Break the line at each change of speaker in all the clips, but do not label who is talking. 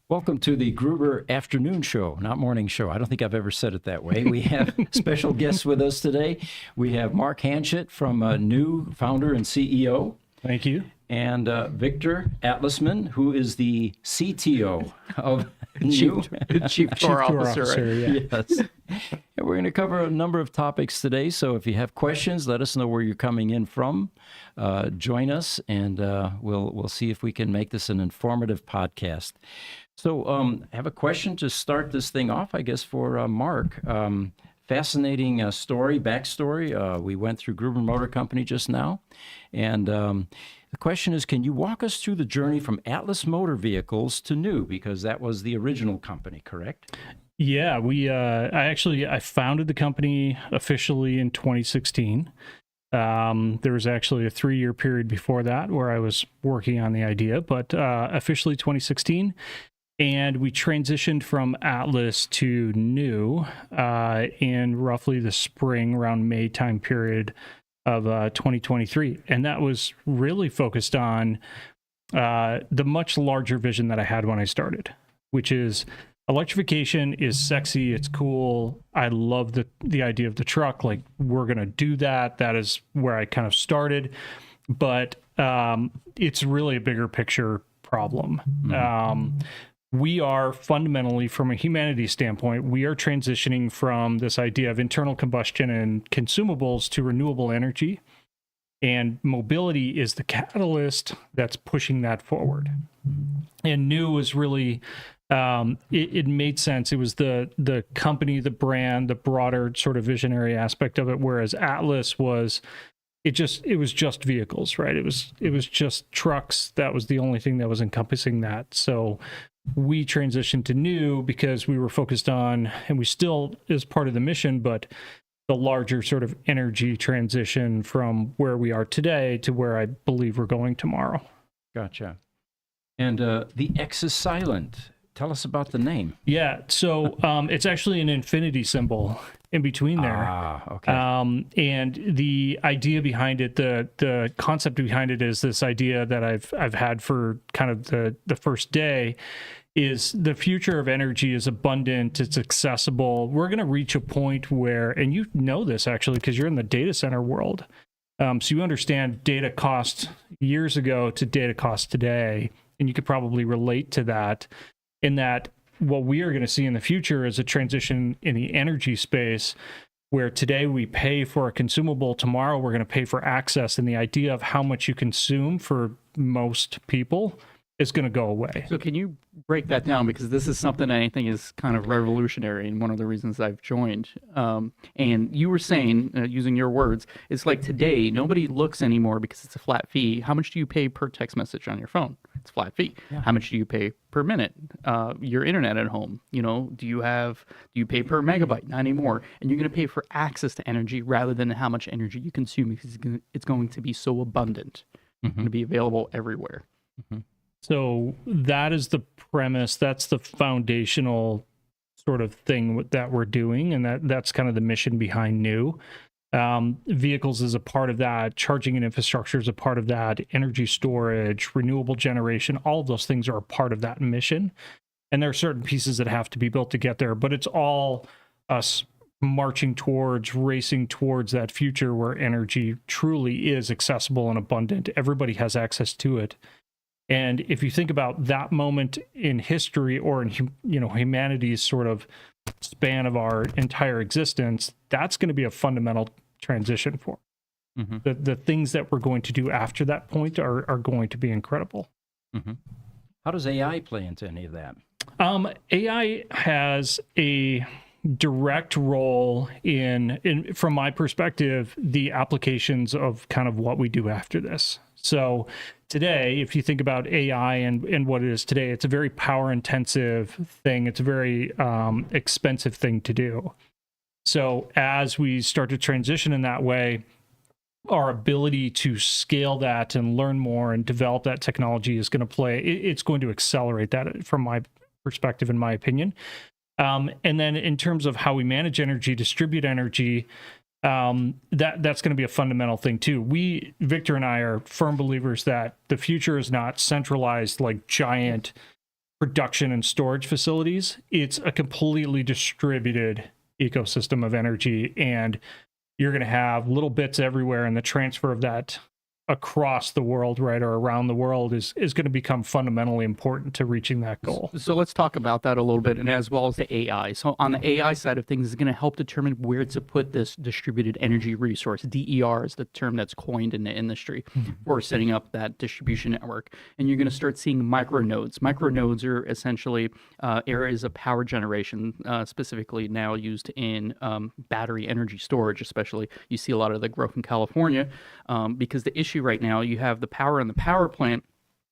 Welcome to the Gruber afternoon show, not morning show. I don't think I've ever said it that way. We have special guests with us today. We have Mark Hanchett from NXU, founder and CEO.
Thank you.
And Victor Atlasman, who is the CTO of NXU.
Chief Tour Officer.
Yeah.
Yes. And we're going to cover a number of topics today. So if you have questions, let us know where you're coming in from. Join us, and we'll see if we can make this an informative podcast. So I have a question to start this thing off, I guess, for Mark. Fascinating backstory. We went through Gruber Motor Company just now. And the question is, can you walk us through the journey from Atlas Motor Vehicles to NXU? Because that was the original company, correct?
Yeah, I founded the company officially in 2016. There was actually a 3-year period before that where I was working on the idea, but officially 2016. And we transitioned from Atlas to NXU in roughly the spring, around May time period of 2023. And that was really focused on the much larger vision that I had when I started, which is electrification is sexy, it's cool. I love the idea of the truck. Like, we're going to do that. That is where I kind of started. But it's really a bigger picture problem. We are fundamentally, from a humanity standpoint, we are transitioning from this idea of internal combustion and consumables to renewable energy. And mobility is the catalyst that's pushing that forward. And NXU was really, it made sense. It was the company, the brand, the broader sort of visionary aspect of it, whereas Atlas was, it was just vehicles, right? It was just trucks. That was the only thing that was encompassing that. So we transitioned to NXU because we were focused on, and we still is part of the mission, but the larger sort of energy transition from where we are today to where I believe we're going tomorrow.
Gotcha. And the X is silent. Tell us about the name.
Yeah, so it's actually an infinity symbol in between there.
Okay.
And the idea behind it, the concept behind it is this idea that I've had for kind of the first day, is the future of energy is abundant, it's accessible. We're going to reach a point where, and you know this actually because you're in the data center world, so you understand data cost years ago to data cost today, and you could probably relate to that, in that what we are going to see in the future is a transition in the energy space where today we pay for a consumable, tomorrow we're going to pay for access, and the idea of how much you consume for most people is going to go away.
So can you break that down? Because this is something I think is kind of revolutionary, and one of the reasons I've joined. And you were saying, using your words, it's like today, nobody looks anymore because it's a flat fee. How much do you pay per text message on your phone? It's a flat fee. Yeah. How much do you pay per minute? Your internet at home, do you pay per megabyte? Not anymore. And you're going to pay for access to energy rather than how much energy you consume, because it's going to be so abundant. It's going to be available everywhere.
So that is the premise. That's the foundational sort of thing that we're doing, and that's kind of the mission behind NXU. Vehicles is a part of that. Charging and infrastructure is a part of that. Energy storage, renewable generation, all of those things are a part of that mission. And there are certain pieces that have to be built to get there, but it's all us racing towards that future where energy truly is accessible and abundant. Everybody has access to it. And if you think about that moment in history, or in humanity's sort of span of our entire existence, that's going to be a fundamental transition for the things that we're going to do after that point are going to be incredible.
How does AI play into any of that?
AI has a direct role in, from my perspective, the applications of kind of what we do after this. So today, if you think about AI and what it is today, it's a very power intensive thing. It's a very expensive thing to do. So as we start to transition in that way, our ability to scale that and learn more and develop that technology is going to it's going to accelerate that from my perspective, in my opinion. And then in terms of how we manage energy, distribute energy, that's going to be a fundamental thing too. Victor and I are firm believers that the future is not centralized, like giant production and storage facilities. It's a completely distributed ecosystem of energy, and you're going to have little bits everywhere, and the transfer of that across the world, right, or around the world is going to become fundamentally important to reaching that goal.
So let's talk about that a little bit, and as well as the AI. So on the AI side of things, is going to help determine where to put this distributed energy resource. DER is the term that's coined in the industry for setting up that distribution network. And you're going to start seeing micronodes. Micronodes are essentially areas of power generation, specifically now used in battery energy storage, especially. You see a lot of the growth in California because the issue right now, you have the power in the power plant.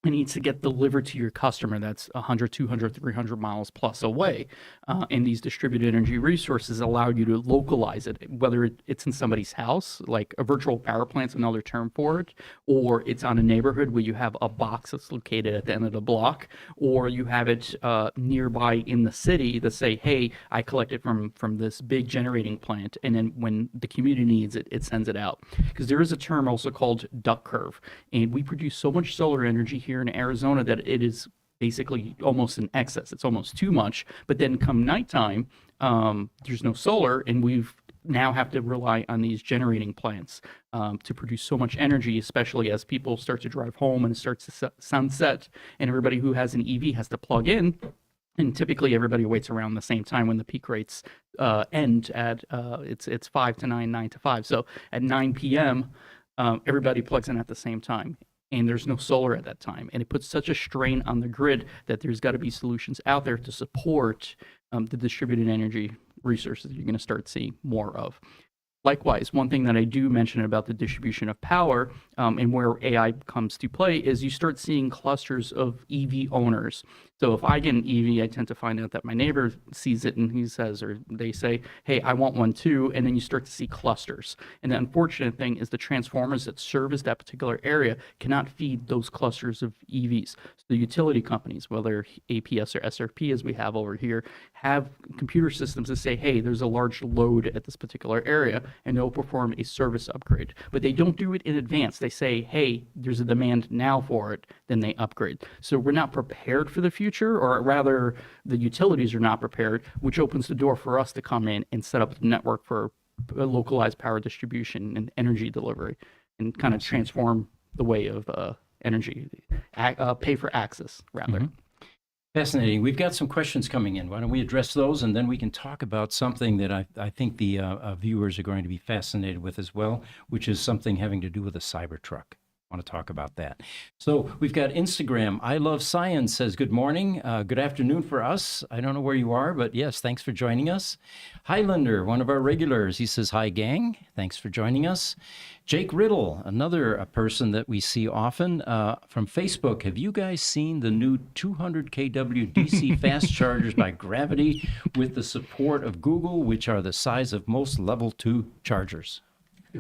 It needs to get delivered to your customer that's 100, 200, 300 miles plus away. And these distributed energy resources allow you to localize it, whether it's in somebody's house, like a virtual power plant's another term for it, or it's on a neighborhood where you have a box that's located at the end of the block, or you have it nearby in the city that say, hey, I collect it from this big generating plant, and then when the community needs it, it sends it out. Because there is a term also called duck curve, and we produce so much solar energy here in Arizona that it is basically almost in excess. It's almost too much. But then come nighttime, there's no solar, and we've now have to rely on these generating plants to produce so much energy, especially as people start to drive home and it starts to sunset, and everybody who has an EV has to plug in. And typically everybody waits around the same time when the peak rates end at it's 5 to 9, 9 to 5. So at 9 p.m., everybody plugs in at the same time. And there's no solar at that time. And it puts such a strain on the grid that there's got to be solutions out there to support the distributed energy resources that you're going to start seeing more of. Likewise, one thing that I do mention about the distribution of power and where AI comes to play is you start seeing clusters of EV owners. So if I get an EV, I tend to find out that my neighbor sees it and he says, or they say, hey, I want one too. And then you start to see clusters. And the unfortunate thing is the transformers that service that particular area cannot feed those clusters of EVs. So the utility companies, whether APS or SRP as we have over here, have computer systems that say, hey, there's a large load at this particular area, and they'll perform a service upgrade. But they don't do it in advance. They say, hey, there's a demand now for it, then they upgrade. So we're not prepared for the future, or rather the utilities are not prepared, which opens the door for us to come in and set up the network for localized power distribution and energy delivery, and kind of transform the way of energy, pay for access, rather.
Mm-hmm. Fascinating. We've got some questions coming in. Why don't we address those, and then we can talk about something that I think the viewers are going to be fascinated with as well, which is something having to do with a Cybertruck. I want to talk about that. So we've got Instagram. I Love Science says, good morning. Good afternoon for us. I don't know where you are, but yes, thanks for joining us. Highlander, one of our regulars, he says, hi, gang. Thanks for joining us. Jake Riddle, another person that we see often from Facebook. Have you guys seen the new 200 kW DC fast chargers by Gravity with the support of Google, which are the size of most level 2 chargers?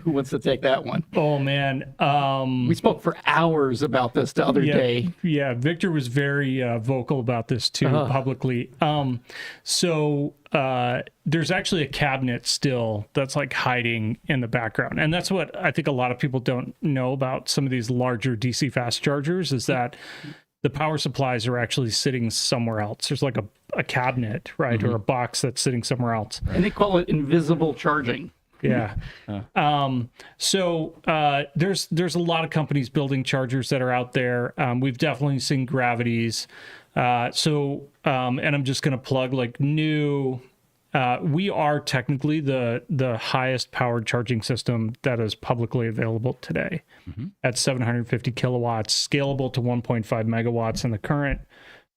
Who wants to take that one?
Oh, man.
We spoke for hours about this the other day.
Yeah, Victor was very vocal about this too, publicly. So there's actually a cabinet still that's like hiding in the background. And that's what I think a lot of people don't know about some of these larger DC fast chargers, is that the power supplies are actually sitting somewhere else. There's like a cabinet, right? Mm-hmm. Or a box that's sitting somewhere else.
And they call it invisible charging.
Yeah. So there's a lot of companies building chargers that are out there. We've definitely seen Gravities. And I'm just going to plug like new. We are technically the highest powered charging system that is publicly available today, at 750 kilowatts, scalable to 1.5 megawatts in the current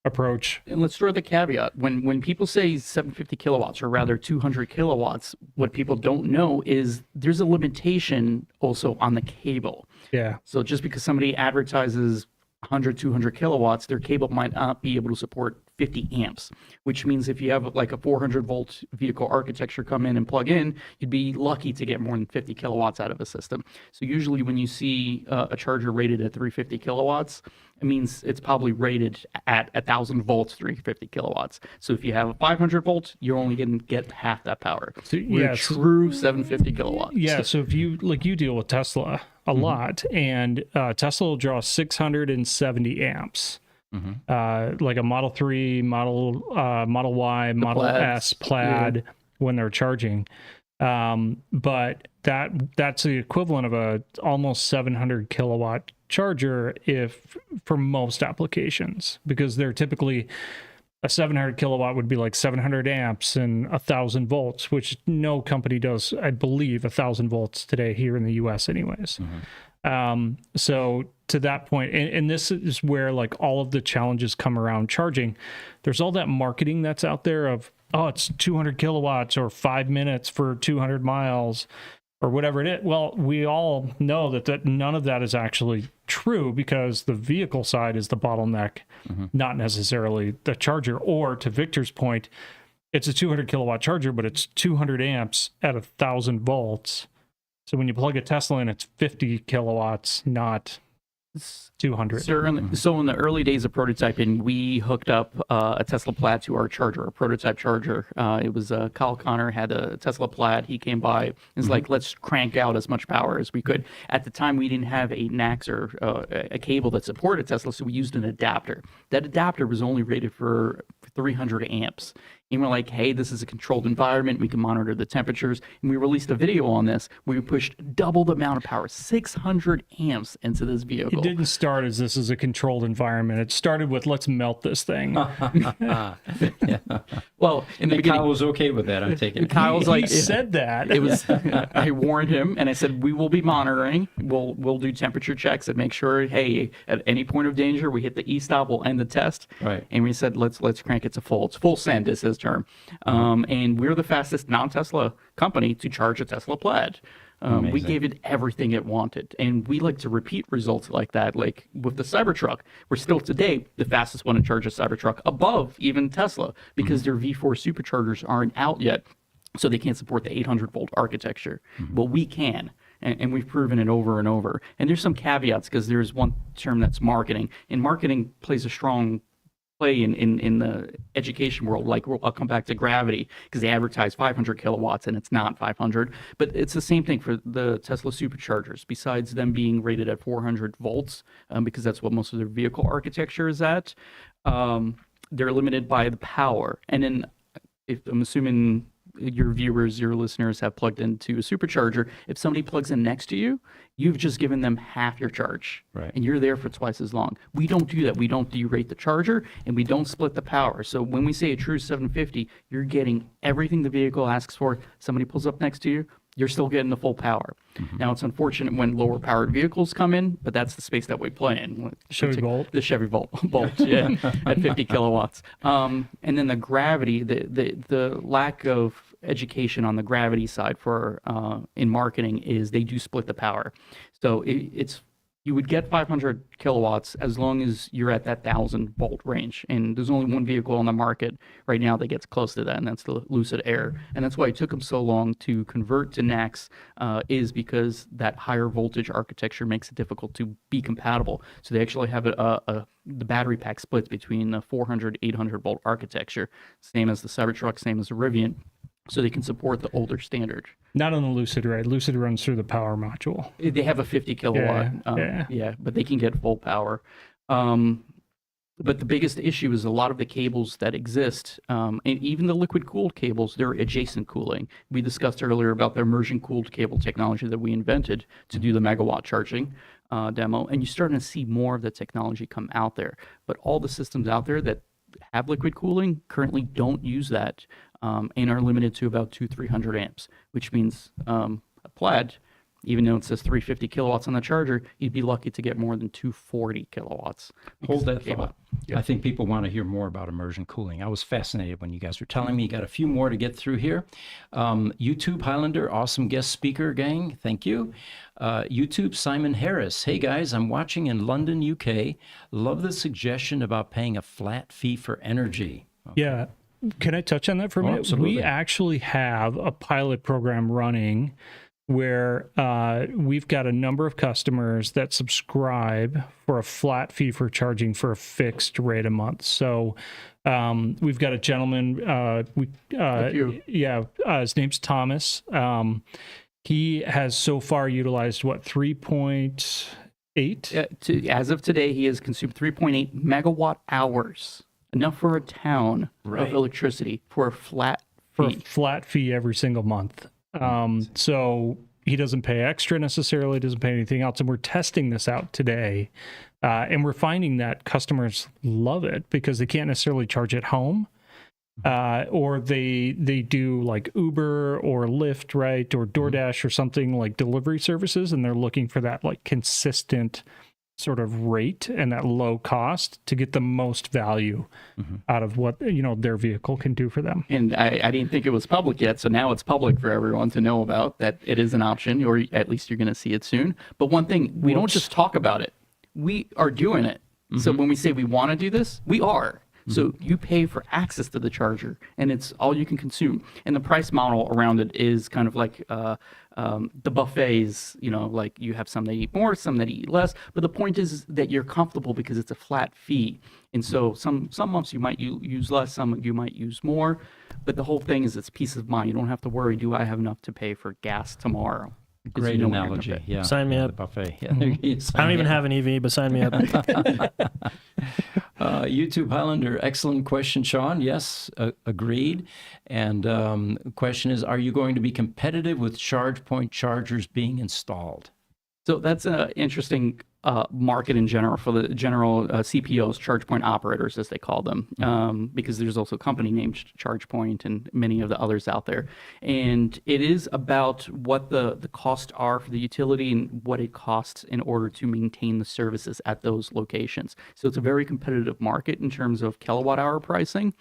approach.
And let's throw the caveat. When people say 750 kilowatts, or rather 200 kilowatts, what people don't know is there's a limitation also on the cable.
Yeah.
So just because somebody advertises 100, 200 kilowatts, their cable might not be able to support 50 amps, which means if you have like a 400 volt vehicle architecture come in and plug in, you'd be lucky to get more than 50 kilowatts out of a system. So usually when you see a charger rated at 350 kilowatts, it means it's probably rated at 1,000 volts, 350 kilowatts. So if you have a 500 volt, you're only going to get half that power. So true 750 kilowatts.
Yeah. So if you deal with Tesla a lot, and Tesla will draw 670 amps like a Model 3, Model Y, Model
Plaids.
S Plaid when they're charging. But that's the equivalent of a almost 700 kilowatt charger for most applications, because they're typically a 700 kilowatt would be like 700 amps and 1,000 volts, which no company does, I believe, 1,000 volts today here in the US anyways. So to that point, and this is where like all of the challenges come around charging. There's all that marketing that's out there of, oh, it's 200 kilowatts or 5 minutes for 200 miles or whatever it is. Well, we all know that none of that is actually true, because the vehicle side is the bottleneck, not necessarily the charger. Or to Victor's point, it's a 200 kilowatt charger, but it's 200 amps at 1,000 volts. So when you plug a Tesla in, it's 50 kilowatts, not 200.
So in the early days of prototyping, we hooked up a Tesla Plaid to our charger, a prototype charger. It was Kyle Connor had a Tesla Plaid. He came by and was like, let's crank out as much power as we could. At the time, we didn't have a NAX or a cable that supported Tesla, so we used an adapter. That adapter was only rated for 300 amps. And we're like, hey, this is a controlled environment. We can monitor the temperatures. And we released a video on this where we pushed double the amount of power, 600 amps into this vehicle.
It didn't start as this is a controlled environment. It started with, let's melt this thing.
Well, in the beginning,
Kyle was okay with that, I'm taking it.
Kyle's like,
He said that.
it was. I warned him, and I said, we will be monitoring. We'll do temperature checks and make sure, hey, at any point of danger, we hit the e-stop, we'll end the test.
Right.
And we said, let's crank it to full. It's full send is his term. And we're the fastest non-Tesla company to charge a Tesla Plaid. We gave it everything it wanted, and we like to repeat results like that. Like with the Cybertruck, we're still today the fastest one to charge a Cybertruck, above even Tesla, because their V4 superchargers aren't out yet, so they can't support the 800 volt architecture. But we can. And we've proven it over and over. And there's some caveats, because there's one term that's marketing, and marketing plays a strong play in the education world. Like, I'll come back to gravity, because they advertise 500 kilowatts and it's not 500. But it's the same thing for the Tesla superchargers. Besides them being rated at 400 volts, because that's what most of their vehicle architecture is at, they're limited by the power. And then, if I'm assuming your viewers, your listeners have plugged into a supercharger, if somebody plugs in next to you, you've just given them half your charge.
Right.
And you're there for twice as long. We don't do that. We don't derate the charger, and we don't split the power. So when we say a true 750, you're getting everything the vehicle asks for. Somebody pulls up next to you, you're still getting the full power. Now, it's unfortunate when lower powered vehicles come in, but that's the space that we play in.
Chevy Bolt.
The Chevy Bolt, yeah, at 50 kilowatts. And then the gravity, the lack of education on the gravity side for in marketing is they do split the power. So it's you would get 500 kilowatts as long as you're at that 1,000 volt range. And there's only one vehicle on the market right now that gets close to that, and that's the Lucid Air. And that's why it took them so long to convert to NACS, is because that higher voltage architecture makes it difficult to be compatible. So they actually have the battery pack splits between the 400, 800 volt architecture, same as the Cybertruck, same as the Rivian, so they can support the older standard.
Not on the Lucid, right? Lucid runs through the power module.
They have a 50 kilowatt, but they can get full power. But the biggest issue is a lot of the cables that exist, and even the liquid cooled cables, they're adjacent cooling. We discussed earlier about the immersion cooled cable technology that we invented to do the megawatt charging demo, and you're starting to see more of the technology come out there. But all the systems out there that have liquid cooling currently don't use that, and are limited to about 200-300 amps, which means a Plaid, even though it says 350 kilowatts on the charger, you'd be lucky to get more than 240 kilowatts.
Hold that thought. I think people want to hear more about immersion cooling. I was fascinated when you guys were telling me. You got a few more to get through here. YouTube Highlander, awesome guest speaker, gang. Thank you. YouTube Simon Harris. Hey guys, I'm watching in London, UK. Love the suggestion about paying a flat fee for energy. Okay.
Yeah. Can I touch on that for a minute?
Absolutely.
We actually have a pilot program running where we've got a number of customers that subscribe for a flat fee for charging for a fixed rate a month. So we've got a gentleman, his name's Thomas. He has so far utilized 3.8
As of today, he has consumed 3.8 megawatt hours, enough for a town of electricity for a flat
for
fee.
a flat fee every single month. So he doesn't pay extra necessarily, doesn't pay anything else. And we're testing this out today. And we're finding that customers love it because they can't necessarily charge at home. Or they do like Uber or Lyft, right? Or DoorDash or something like delivery services. And they're looking for that like consistent sort of rate and that low cost to get the most value out of what, their vehicle can do for them.
And I didn't think it was public yet, so now it's public for everyone to know about, that it is an option, or at least you're going to see it soon. But one thing, we don't just talk about it. We are doing it. So when we say we want to do this, we are. So you pay for access to the charger, and it's all you can consume. And the price model around it is kind of like the buffets, like you have some that eat more, some that eat less. But the point is that you're comfortable because it's a flat fee. And so some months you might use less, some you might use more. But the whole thing is it's peace of mind. You don't have to worry, do I have enough to pay for gas tomorrow?
Great analogy. Yeah.
Sign me
The
up.
buffet. Yeah,
I don't even have an EV, but sign me up.
YouTube Highlander, excellent question, Sean. Yes, agreed. And the question is, are you going to be competitive with charge point chargers being installed?
So that's an interesting market in general for the general CPOs, charge point operators, as they call them, because there's also a company named ChargePoint and many of the others out there. And it is about what the costs are for the utility and what it costs in order to maintain the services at those locations. So it's a very competitive market in terms of kilowatt hour pricing.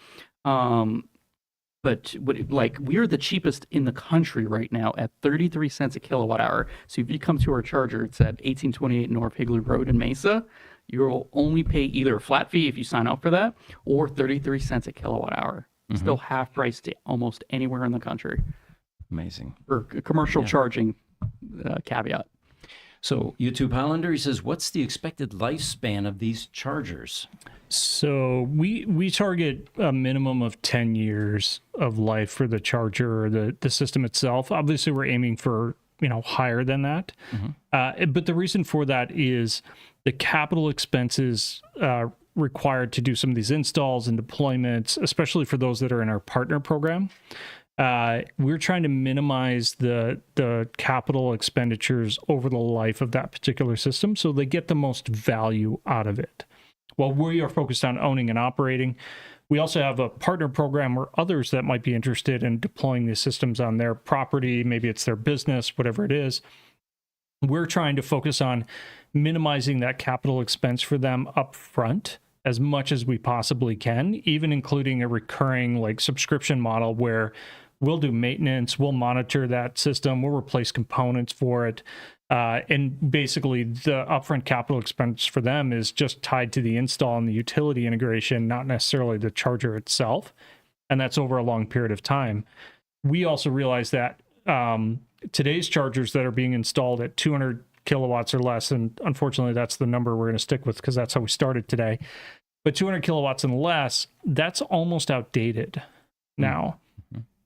But we're the cheapest in the country right now at 33 cents a kilowatt hour. So if you come to our charger, it's at 1828 North Higley Road in Mesa. You'll only pay either a flat fee if you sign up for that, or 33 cents a kilowatt hour. Still half price to almost anywhere in the country.
Amazing.
For commercial charging caveat.
So YouTube Highlander, he says, what's the expected lifespan of these chargers?
So we target a minimum of 10 years of life for the charger or the system itself. Obviously, we're aiming for higher than that. But the reason for that is the capital expenses required to do some of these installs and deployments, especially for those that are in our partner program. We're trying to minimize the capital expenditures over the life of that particular system so they get the most value out of it. While we are focused on owning and operating, we also have a partner program where others that might be interested in deploying these systems on their property, maybe it's their business, whatever it is. We're trying to focus on minimizing that capital expense for them up front as much as we possibly can, even including a recurring subscription model where we'll do maintenance, we'll monitor that system, we'll replace components for it. And basically the upfront capital expense for them is just tied to the install and the utility integration, not necessarily the charger itself. And that's over a long period of time. We also realize that today's chargers that are being installed at 200 kilowatts or less, and unfortunately that's the number we're going to stick with because that's how we started today. But 200 kilowatts and less, that's almost outdated now.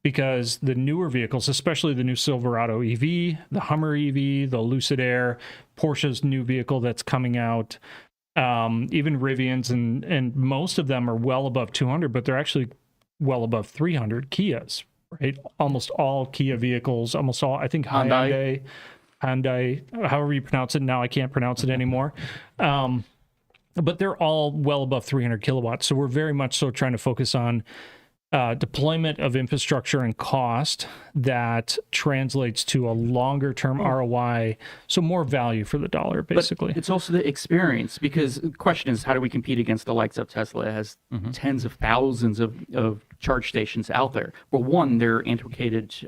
Because the newer vehicles, especially the new Silverado EV, the Hummer EV, the Lucid Air, Porsche's new vehicle that's coming out, even Rivians, and most of them are well above 200, but they're actually well above 300 Kias, right? Almost all Kia vehicles, almost all, I think Hyundai, however you pronounce it. Now I can't pronounce it anymore. But they're all well above 300 kilowatts. So we're very much so trying to focus on deployment of infrastructure and cost that translates to a longer term ROI, so more value for the dollar, basically.
But it's also the experience, because the question is, how do we compete against the likes of Tesla? It has tens of thousands of charge stations out there. Well, one, they're antiquated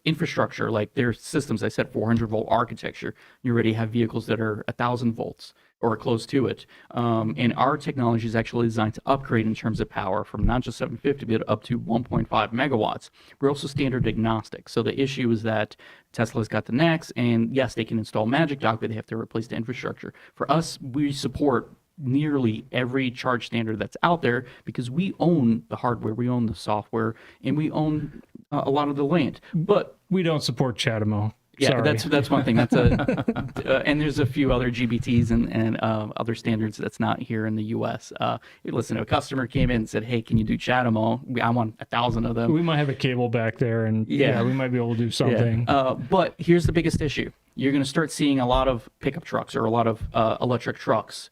infrastructure, like their systems, I said 400 volt architecture. You already have vehicles that are 1,000 volts or close to it. And our technology is actually designed to upgrade in terms of power from not just 750, but up to 1.5 megawatts. We're also standard agnostic. So the issue is that Tesla's got the NX, and yes, they can install Magic Dock, but they have to replace the infrastructure. For us, we support nearly every charge standard that's out there because we own the hardware, we own the software, and we own a lot of the land. But
we don't support CHAdeMO.
Yeah,
Sorry.
that's one thing. That's and there's a few other GBTs and other standards that's not here in the U.S. Listen, a customer came in and said, "Hey, can you do Chatamo? I want 1,000 of them."
We might have a cable back there, and
Yeah.
we might be able to do something.
But here's the biggest issue: you're going to start seeing a lot of pickup trucks or a lot of electric trucks.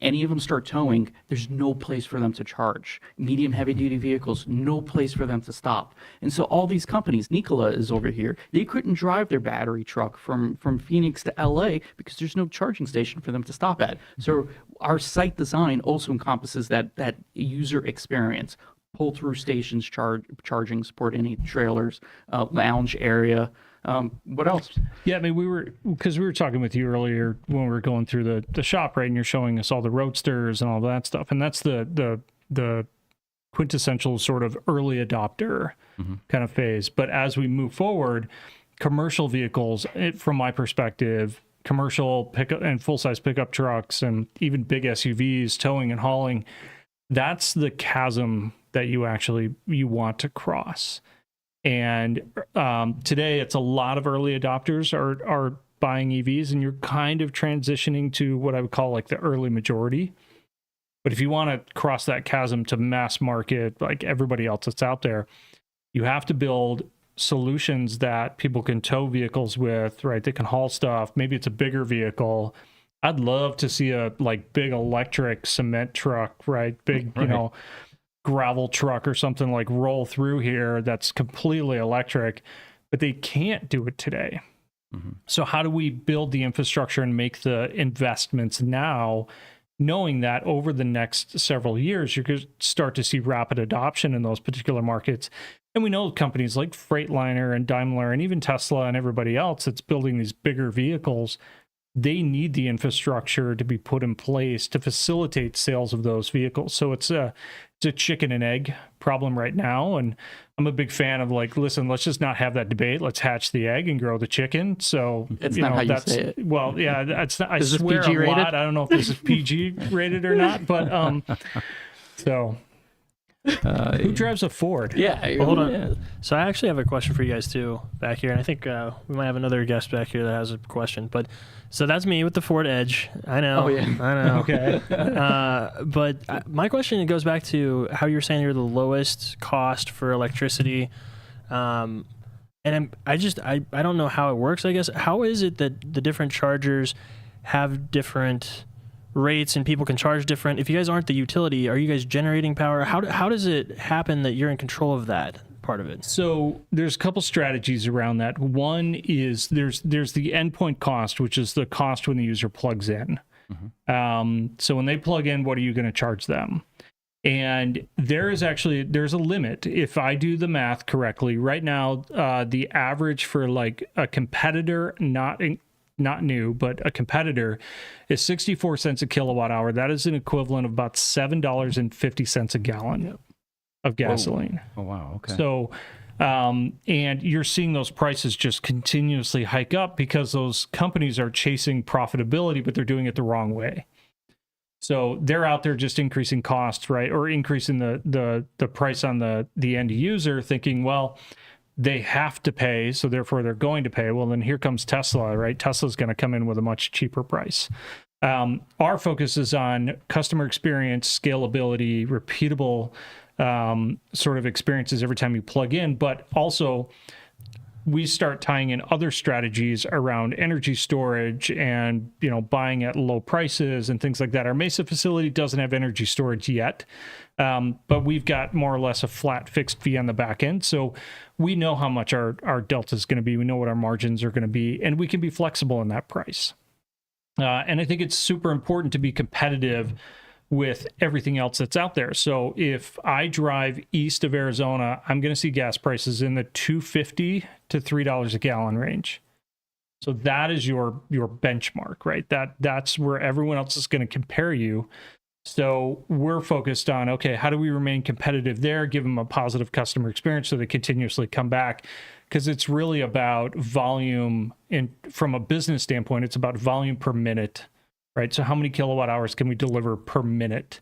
Any of them start towing, there's no place for them to charge. Medium heavy duty vehicles, no place for them to stop. And so all these companies, Nikola is over here, they couldn't drive their battery truck from Phoenix to LA because there's no charging station for them to stop at. So our site design also encompasses that user experience. Pull through stations, charging, support any trailers, lounge area. What else?
Yeah, I mean, we were talking with you earlier when we were going through the shop, right? And you're showing us all the roadsters and all that stuff, and that's the quintessential sort of early adopter kind of phase. But as we move forward, commercial vehicles, from my perspective, commercial pickup and full size pickup trucks, and even big SUVs, towing and hauling, that's the chasm that you want to cross. And today, it's a lot of early adopters are buying EVs, and you're kind of transitioning to what I would call like the early majority. But if you want to cross that chasm to mass market, like everybody else that's out there, you have to build solutions that people can tow vehicles with, right? They can haul stuff. Maybe it's a bigger vehicle. I'd love to see a like big electric cement truck, right? Big,
Right.
Gravel truck or something like roll through here that's completely electric, but they can't do it today. So how do we build the infrastructure and make the investments now, knowing that over the next several years, you're going to start to see rapid adoption in those particular markets? And we know companies like Freightliner and Daimler and even Tesla and everybody else that's building these bigger vehicles, they need the infrastructure to be put in place to facilitate sales of those vehicles. So it's a chicken and egg problem right now. And I'm a big fan of like, listen, let's just not have that debate. Let's hatch the egg and grow the chicken. So
It's not how you say it.
Well, yeah, that's not, I
Is this
swear
PG
a
rated?
lot. I don't know if this is PG rated or not, but so who drives a Ford?
Yeah.
Well, hold on.
Yeah.
So I actually have a question for you guys too back here, and I think we might have another guest back here that has a question. But so that's me with the Ford Edge. I know.
Oh, yeah.
I know.
Okay.
But my question goes back to how you're saying you're the lowest cost for electricity, and I don't know how it works. I guess how is it that the different chargers have different rates and people can charge different? If you guys aren't the utility, are you guys generating power? How does it happen that you're in control of that part of it?
So there's a couple strategies around that. One is there's the endpoint cost, which is the cost when the user plugs in. So when they plug in, what are you going to charge them? And there's a limit. If I do the math correctly, right now, the average for like a competitor, not new, but a competitor, is 64 cents a kilowatt hour. That is an equivalent of about $7.50 a gallon of gasoline.
Oh, wow. Okay.
So, and you're seeing those prices just continuously hike up because those companies are chasing profitability, but they're doing it the wrong way. So they're out there just increasing costs, right? Or increasing the price on the end user, thinking, well, they have to pay, so therefore they're going to pay. Well, then here comes Tesla, right? Tesla's going to come in with a much cheaper price. Our focus is on customer experience, scalability, repeatable sort of experiences every time you plug in, but also we start tying in other strategies around energy storage and, buying at low prices and things like that. Our Mesa facility doesn't have energy storage yet, but we've got more or less a flat fixed fee on the back end. So we know how much our delta is going to be. We know what our margins are going to be, and we can be flexible in that price. And I think it's super important to be competitive with everything else that's out there. So if I drive east of Arizona, I'm going to see gas prices in the $2.50 to $3 a gallon range. So that is your benchmark, right? That's where everyone else is going to compare you. So we're focused on, okay, how do we remain competitive there, give them a positive customer experience so they continuously come back? Because it's really about volume, and from a business standpoint, it's about volume per minute, right? So how many kilowatt hours can we deliver per minute?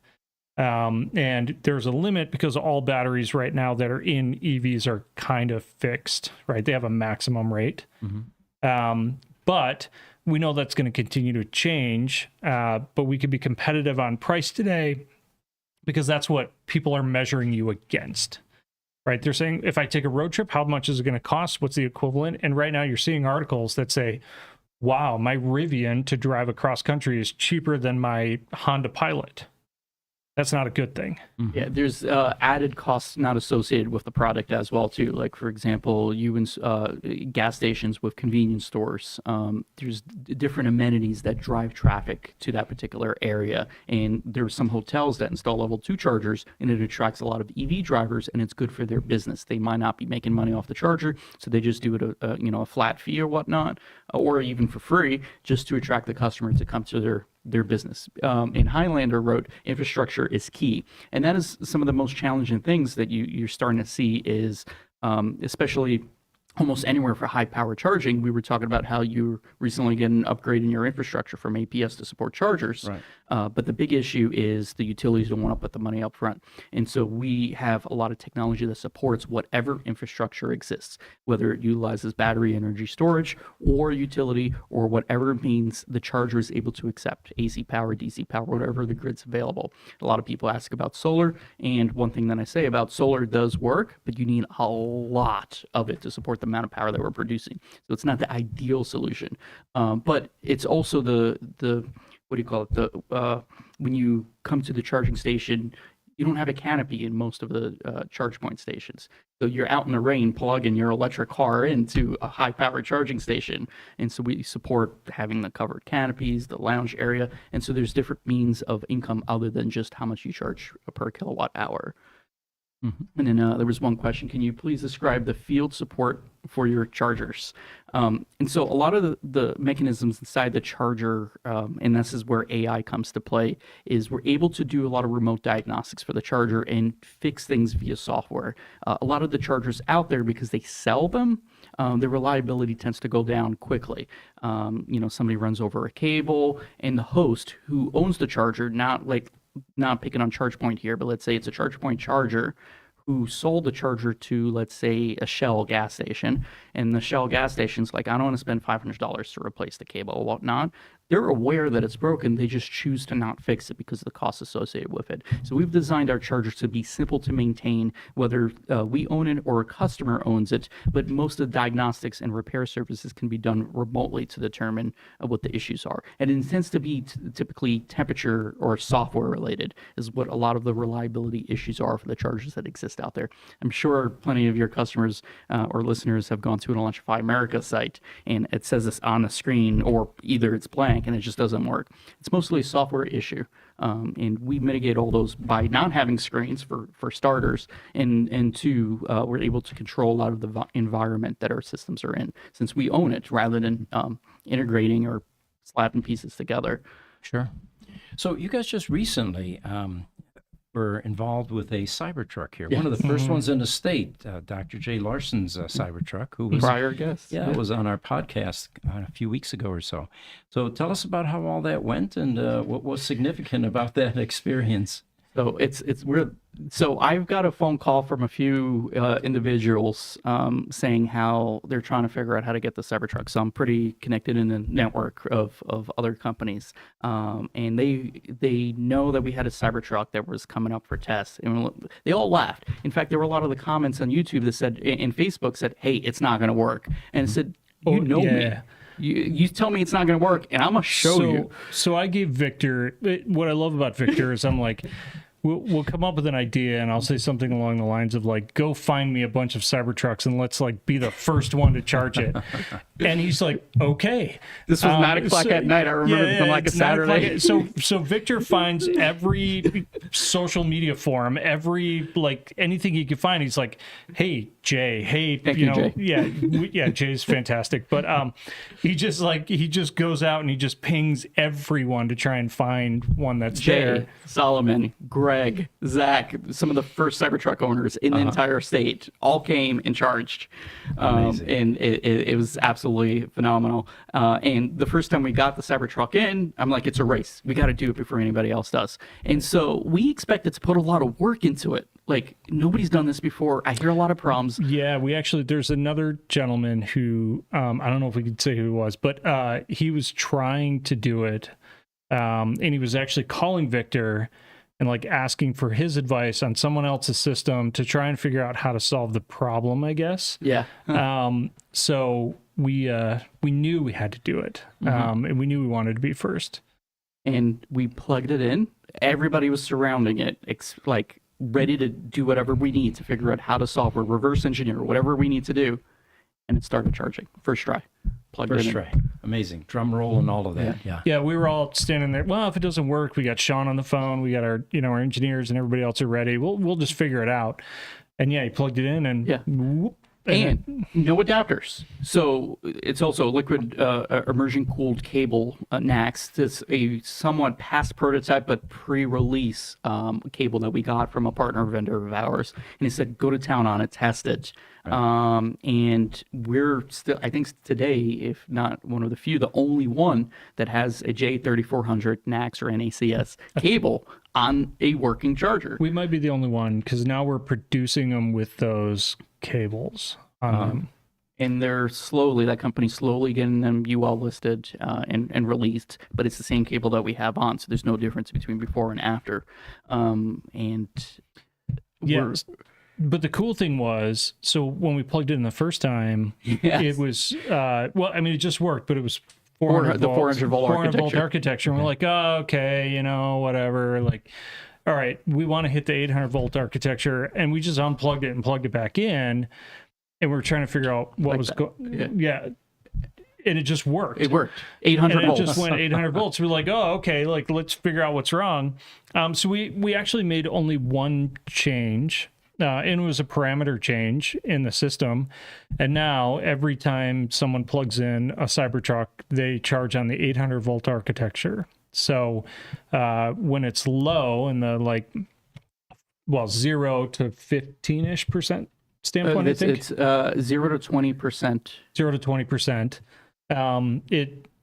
And there's a limit because all batteries right now that are in EVs are kind of fixed, right? They have a maximum rate. But we know that's going to continue to change, but we can be competitive on price today because that's what people are measuring you against, right? They're saying, if I take a road trip, how much is it going to cost? What's the equivalent? And right now you're seeing articles that say, wow, my Rivian to drive across country is cheaper than my Honda Pilot. That's not a good thing.
Yeah, there's added costs not associated with the product as well too. Like for example, gas stations with convenience stores. There's different amenities that drive traffic to that particular area, and there's some hotels that install level 2 chargers, and it attracts a lot of EV drivers, and it's good for their business. They might not be making money off the charger, so they just do it a flat fee or whatnot, or even for free, just to attract the customer to come to their business. In Highlander wrote, infrastructure is key. And that is some of the most challenging things that you're starting to see is, especially almost anywhere for high power charging. We were talking about how you recently get an upgrade in your infrastructure from APS to support chargers.
Right.
But the big issue is the utilities don't want to put the money up front. And so we have a lot of technology that supports whatever infrastructure exists, whether it utilizes battery energy storage or utility or whatever means the charger is able to accept, AC power, DC power, whatever the grid's available. A lot of people ask about solar. And one thing that I say about solar does work, but you need a lot of it to support the amount of power that we're producing. So it's not the ideal solution. But it's also the what do you call it? When you come to the charging station, you don't have a canopy in most of the charge point stations. So you're out in the rain, plugging your electric car into a high power charging station. And so we support having the covered canopies, the lounge area. And so there's different means of income other than just how much you charge per kilowatt hour. And then there was one question. Can you please describe the field support for your chargers? And so a lot of the mechanisms inside the charger, and this is where AI comes to play, is we're able to do a lot of remote diagnostics for the charger and fix things via software. A lot of the chargers out there, because they sell them, the reliability tends to go down quickly. Somebody runs over a cable, and the host who owns the charger, not picking on ChargePoint here, but let's say it's a ChargePoint charger who sold the charger to, let's say, a Shell gas station, and the Shell gas station's like, I don't want to spend $500 to replace the cable or whatnot. They're aware that it's broken. They just choose to not fix it because of the costs associated with it. So we've designed our chargers to be simple to maintain, whether we own it or a customer owns it, but most of the diagnostics and repair services can be done remotely to determine what the issues are. And it tends to be typically temperature or software related is what a lot of the reliability issues are for the chargers that exist out there. I'm sure plenty of your customers or listeners have gone to an Electrify America site, and it says this on the screen, or either it's blank and it just doesn't work. It's mostly a software issue. And we mitigate all those by not having screens for starters, and two, we're able to control a lot of the environment that our systems are in, since we own it rather than integrating or slapping pieces together.
Sure. So you guys just recently were involved with a Cybertruck here.
Yeah.
One of the first ones in the state, Dr. Jay Larson's Cybertruck, who was
Prior guest.
Yeah, was on our podcast a few weeks ago or so. So tell us about how all that went and what was significant about that experience.
So so I've got a phone call from a few individuals saying how they're trying to figure out how to get the Cybertruck. So I'm pretty connected in a network of other companies, and they know that we had a Cybertruck that was coming up for tests, and they all laughed. In fact, there were a lot of the comments on YouTube that said, and Facebook said, "Hey, it's not going to work," and it said, "You know me." You tell me it's not going to work, and I'm going to show you.
So I gave Victor, what I love about Victor is I'm like, we'll come up with an idea, and I'll say something along the lines of like, go find me a bunch of Cybertrucks and let's like be the first one to charge it. And he's like, okay.
This was 9 o'clock at night. I remember it from like a Saturday.
So Victor finds every social media forum, every like anything he could find. He's like, hey Jay, hey,
Thank you, Jay.
yeah, Jay's fantastic. But he just goes out and he just pings everyone to try and find one that's
Jay,
there.
Solomon, Greg, Zach, some of the first Cybertruck owners in the entire state all came and charged. And it was absolutely phenomenal. And the first time we got the Cybertruck in, I'm like, it's a race. We got to do it before anybody else does. And so we expected to put a lot of work into it. Like, nobody's done this before. I hear a lot of problems.
Yeah, there's another gentleman who, I don't know if we could say who it was, but he was trying to do it. And he was actually calling Victor and like asking for his advice on someone else's system to try and figure out how to solve the problem, I guess.
Yeah.
So we knew we had to do it. And we knew we wanted to be first.
And we plugged it in. Everybody was surrounding it, like ready to do whatever we need to figure out how to solve or reverse engineer, whatever we need to do. And it started charging. First try. Plugged it in.
First try. Amazing. Drum roll and all of that. Yeah.
Yeah, we were all standing there. Well, if it doesn't work, we got Sean on the phone. We got our engineers and everybody else are ready. We'll just figure it out. And yeah, he plugged it in and whoop,
and no adapters. So it's also a liquid immersion cooled cable NAX. It's a somewhat past prototype but pre-release cable that we got from a partner vendor of ours. And he said, go to town on it, test it. Right. And we're still, I think today, if not one of the few, the only one that has a J3400 NAX or NACS cable on a working charger.
We might be the only one because now we're producing them with those cables on them.
And they're that company's slowly getting them UL listed and released, but it's the same cable that we have on, so there's no difference between before and after.
But the cool thing was, so when we plugged it in the first time, it was, it just worked, but it was 400 volt architecture. And we're like, oh, okay, whatever. Like, all right, we want to hit the 800 volt architecture. And we just unplugged it and plugged it back in. And we were trying to figure out what was going. Yeah. And it just worked.
It worked. 800 volts.
It just went 800 volts. We're like, oh, okay, like let's figure out what's wrong. So we actually made only one change. And it was a parameter change in the system. And now every time someone plugs in a Cybertruck, they charge on the 800 volt architecture. So when it's low in the 0 to 15-ish percent standpoint, I think.
It's 0 to 20%.
0 to 20%.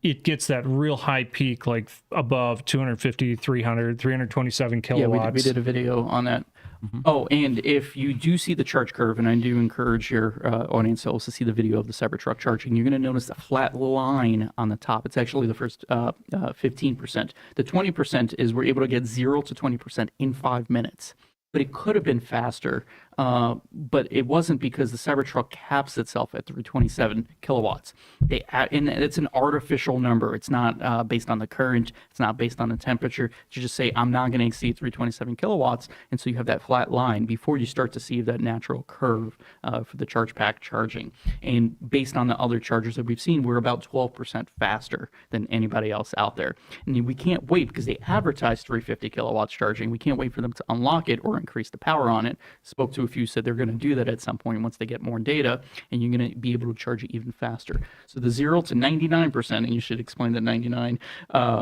It gets that real high peak, like above 250, 300, 327 kilowatts.
Yeah, we did a video on that. Mm-hmm. Oh, and if you do see the charge curve, and I do encourage your audience to see the video of the Cybertruck charging, you're going to notice the flat line on the top. It's actually the first 15%. The 20% is we're able to get 0 to 20% in 5 minutes. But it could have been faster, but it wasn't because the Cybertruck caps itself at 327 kilowatts. And it's an artificial number. It's not based on the current. It's not based on the temperature. You just say, I'm not going to exceed 327 kilowatts. And so you have that flat line before you start to see that natural curve for the charge pack charging. And based on the other chargers that we've seen, we're about 12% faster than anybody else out there. And we can't wait because they advertise 350 kilowatts charging. We can't wait for them to unlock it or increase the power on it. Spoke to a few, said they're going to do that at some point once they get more data, and you're going to be able to charge it even faster. So the 0 to 99%, and you should explain the 99,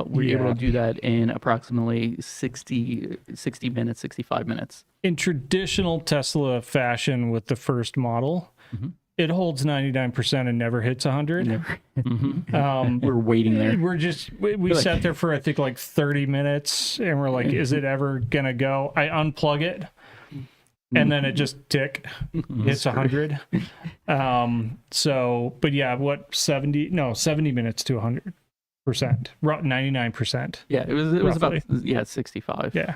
we're able to do that in approximately 60 minutes, 65 minutes.
In traditional Tesla fashion with the first model, it holds 99% and never hits 100. Never.
We're waiting there.
We sat there for I think like 30 minutes, and we're like, is it ever gonna go? I unplug it, and then it just hits 100. But yeah, 70 minutes to 100%, 99%.
Yeah, it was about 65.
Yeah.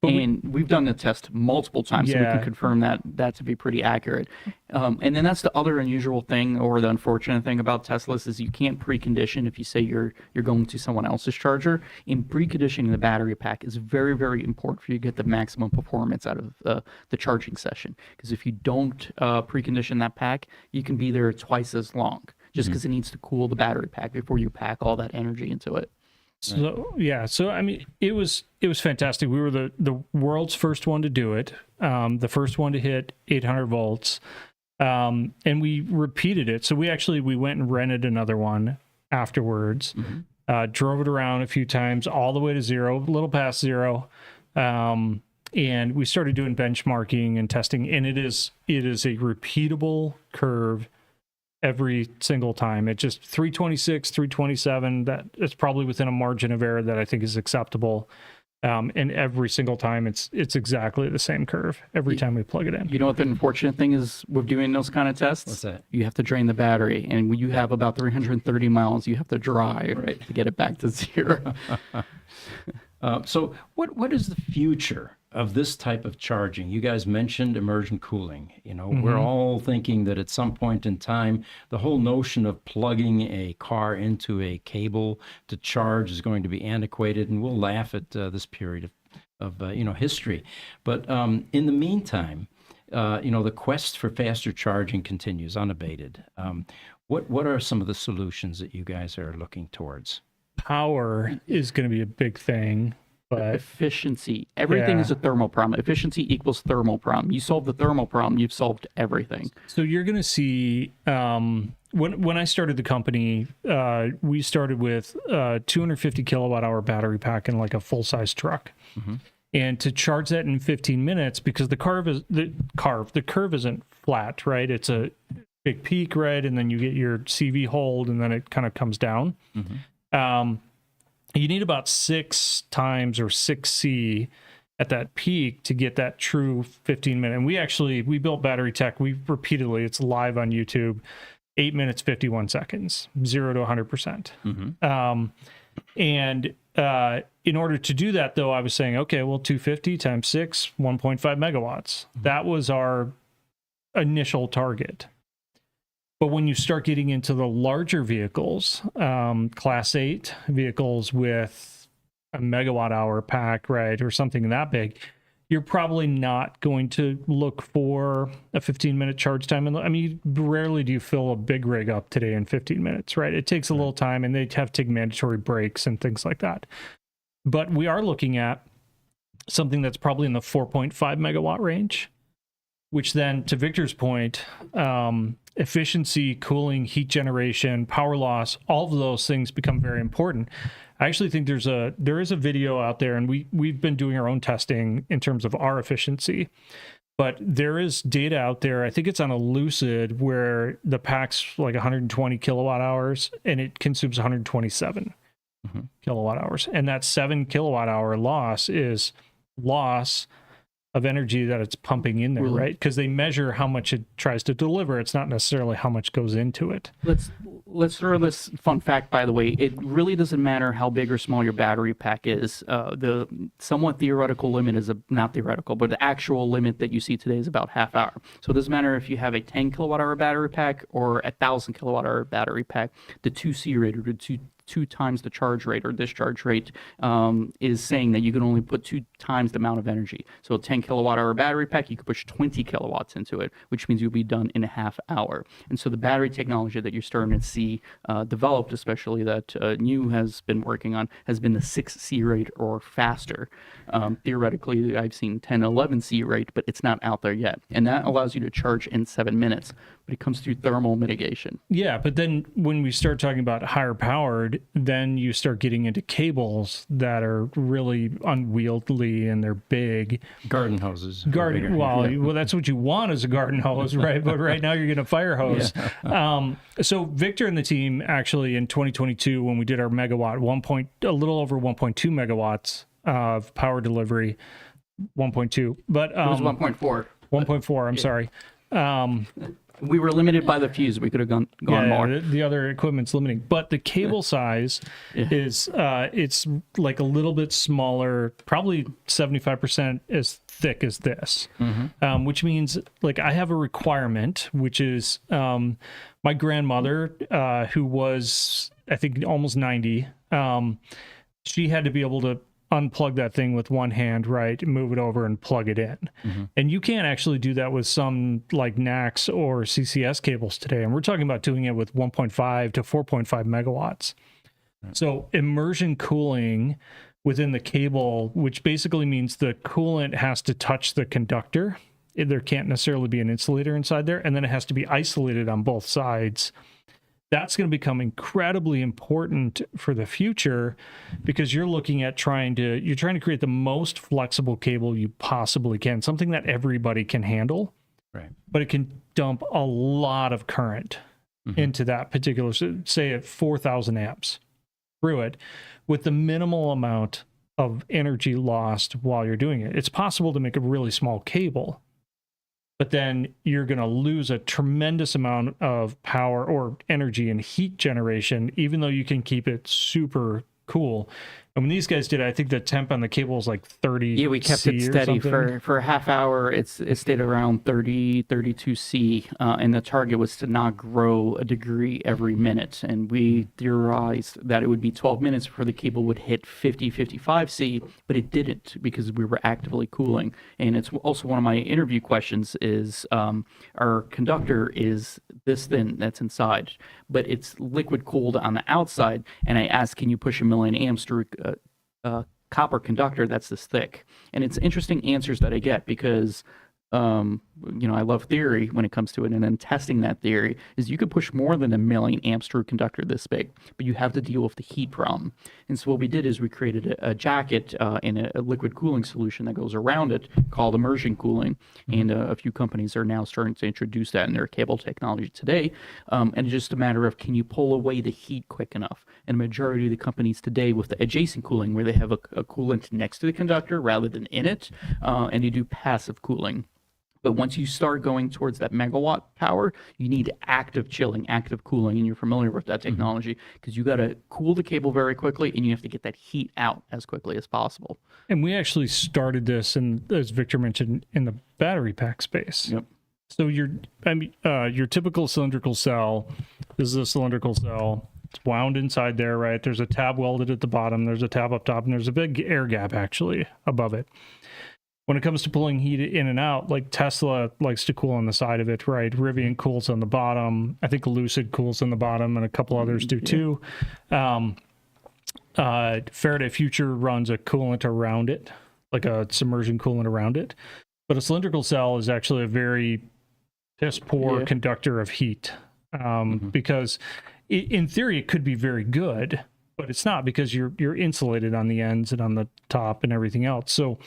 And we've done the test multiple times, so we can confirm that to be pretty accurate. And then that's the other unusual thing, or the unfortunate thing about Teslas, is you can't precondition if you say you're going to someone else's charger. And preconditioning the battery pack is very, very important for you to get the maximum performance out of the charging session. Because if you don't precondition that pack, you can be there twice as long, just because it needs to cool the battery pack before you pack all that energy into it.
So I mean, it was fantastic. We were the world's first one to do it, the first one to hit 800 volts, and we repeated it. So we went and rented another one afterwards, drove it around a few times, all the way to 0, a little past 0, and we started doing benchmarking and testing. And it is a repeatable curve every single time. It just 326, 327, that it's probably within a margin of error that I think is acceptable. And every single time it's exactly the same curve every time we plug it in.
You know what the unfortunate thing is with doing those kind of tests?
What's that?
You have to drain the battery, and when you have about 330 miles, you have to drive to get it back to zero.
So what is the future of this type of charging? You guys mentioned immersion cooling. We're all thinking that at some point in time, the whole notion of plugging a car into a cable to charge is going to be antiquated, and we'll laugh at this period of history. But in the meantime, the quest for faster charging continues unabated. What are some of the solutions that you guys are looking towards?
Power is going to be a big thing, but
Efficiency. Everything
Yeah.
is a thermal problem. Efficiency equals thermal problem. You solve the thermal problem, you've solved everything.
so you're going to see when I started the company, we started with a 250 kilowatt hour battery pack in like a full size truck. And to charge that in 15 minutes, because the curve isn't flat, right? It's a big peak, right? And then you get your CV hold, and then it kind of comes down. You need about 6 times or 6C at that peak to get that true 15-minute. And we built battery tech. It's live on YouTube, 8 minutes, 51 seconds, 0 to 100%. In order to do that, though, I was saying, okay, well, 250 times 6, 1.5 megawatts. That was our initial target. But when you start getting into the larger vehicles, Class 8 vehicles with a megawatt hour pack, right, or something that big, you're probably not going to look for a 15-minute charge time. I mean, rarely do you fill a big rig up today in 15 minutes, right? It takes a little time, and they have to take mandatory breaks and things like that. But we are looking at something that's probably in the 4.5 megawatt range, which then, to Victor's point, efficiency, cooling, heat generation, power loss, all of those things become very important. I actually think there is a video out there, and we've been doing our own testing in terms of our efficiency, but there is data out there. I think it's on a Lucid where the pack's like 120 kilowatt hours and it consumes 127 kilowatt hours. And that 7 kilowatt hour loss is loss of energy that it's pumping in there, right? Because they measure how much it tries to deliver. It's not necessarily how much goes into it.
Let's throw this fun fact, by the way. It really doesn't matter how big or small your battery pack is. The somewhat theoretical limit is not theoretical, but the actual limit that you see today is about half hour. So it doesn't matter if you have a 10 kilowatt hour battery pack or a 1,000 kilowatt hour battery pack. The 2C rate, or the two times the charge rate or discharge rate, is saying that you can only put 2 times the amount of energy. So a 10 kilowatt hour battery pack, you could push 20 kilowatts into it, which means you'll be done in a half hour. And so the battery technology that you're starting to see developed, especially that NXU has been working on, has been the 6C rate or faster. Theoretically, I've seen 10, 11C rate, but it's not out there yet. And that allows you to charge in 7 minutes, but it comes through thermal mitigation.
Yeah, but then when we start talking about higher powered, then you start getting into cables that are really unwieldy and they're big.
Garden hoses.
Well, that's what you want as a garden hose, right? But right now you're getting a fire hose. Yeah. So Victor and the team actually in 2022, when we did our megawatt, a little over 1.2 megawatts of power delivery, 1.2, but
it was 1.4.
1.4. I'm sorry.
We were limited by the fuse. We could have gone more.
The other equipment's limiting, but the cable size is it's like a little bit smaller, probably 75% as thick as this, which means like I have a requirement, which is my grandmother, who was I think almost 90, she had to be able to unplug that thing with one hand, right, move it over and plug it in. And you can't actually do that with some like NACS or CCS cables today. And we're talking about doing it with 1.5 to 4.5 megawatts. So immersion cooling within the cable, which basically means the coolant has to touch the conductor. There can't necessarily be an insulator inside there. And then it has to be isolated on both sides. That's going to become incredibly important for the future, because you're looking at trying to create the most flexible cable you possibly can, something that everybody can handle,
right?
But it can dump a lot of current into that particular, say at 4,000 amps through it with the minimal amount of energy lost while you're doing it. It's possible to make a really small cable, but then you're going to lose a tremendous amount of power or energy and heat generation, even though you can keep it super cool. And when these guys did it, I think the temp on the cable was like 30
Yeah, we kept
C
it
or
steady
something.
for a half hour. It stayed around 30, 32 C, and the target was to not grow a degree every minute. And we theorized that it would be 12 minutes before the cable would hit 50, 55 C, but it didn't because we were actively cooling. And it's also one of my interview questions is our conductor is this thin that's inside, but it's liquid cooled on the outside. And I asked, can you push 1,000,000 amps through copper conductor that's this thick? And it's interesting answers that I get because I love theory when it comes to it, and then testing that theory is you could push more than 1,000,000 amps through a conductor this big, but you have to deal with the heat problem. And so what we did is we created a jacket and a liquid cooling solution that goes around it called immersion cooling, and a few companies are now starting to introduce that in their cable technology today. And it's just a matter of, can you pull away the heat quick enough? And a majority of the companies today with the adjacent cooling, where they have a coolant next to the conductor rather than in it, and you do passive cooling. But once you start going towards that megawatt power, you need active chilling, active cooling, and you're familiar with that technology because you got to cool the cable very quickly, and you have to get that heat out as quickly as possible.
And we actually started this, and as Victor mentioned, in the battery pack space.
Yep.
So your typical cylindrical cell is a cylindrical cell. It's wound inside there, right? There's a tab welded at the bottom. There's a tab up top, and there's a big air gap actually above it. When it comes to pulling heat in and out, like Tesla likes to cool on the side of it, right? Rivian cools on the bottom. I think Lucid cools on the bottom, and a couple others do too. Faraday Future runs a coolant around it, like a submersion coolant around it. But a cylindrical cell is actually a very piss poor conductor of heat because in theory it could be very good, but it's not because you're insulated on the ends and on the top and everything else. So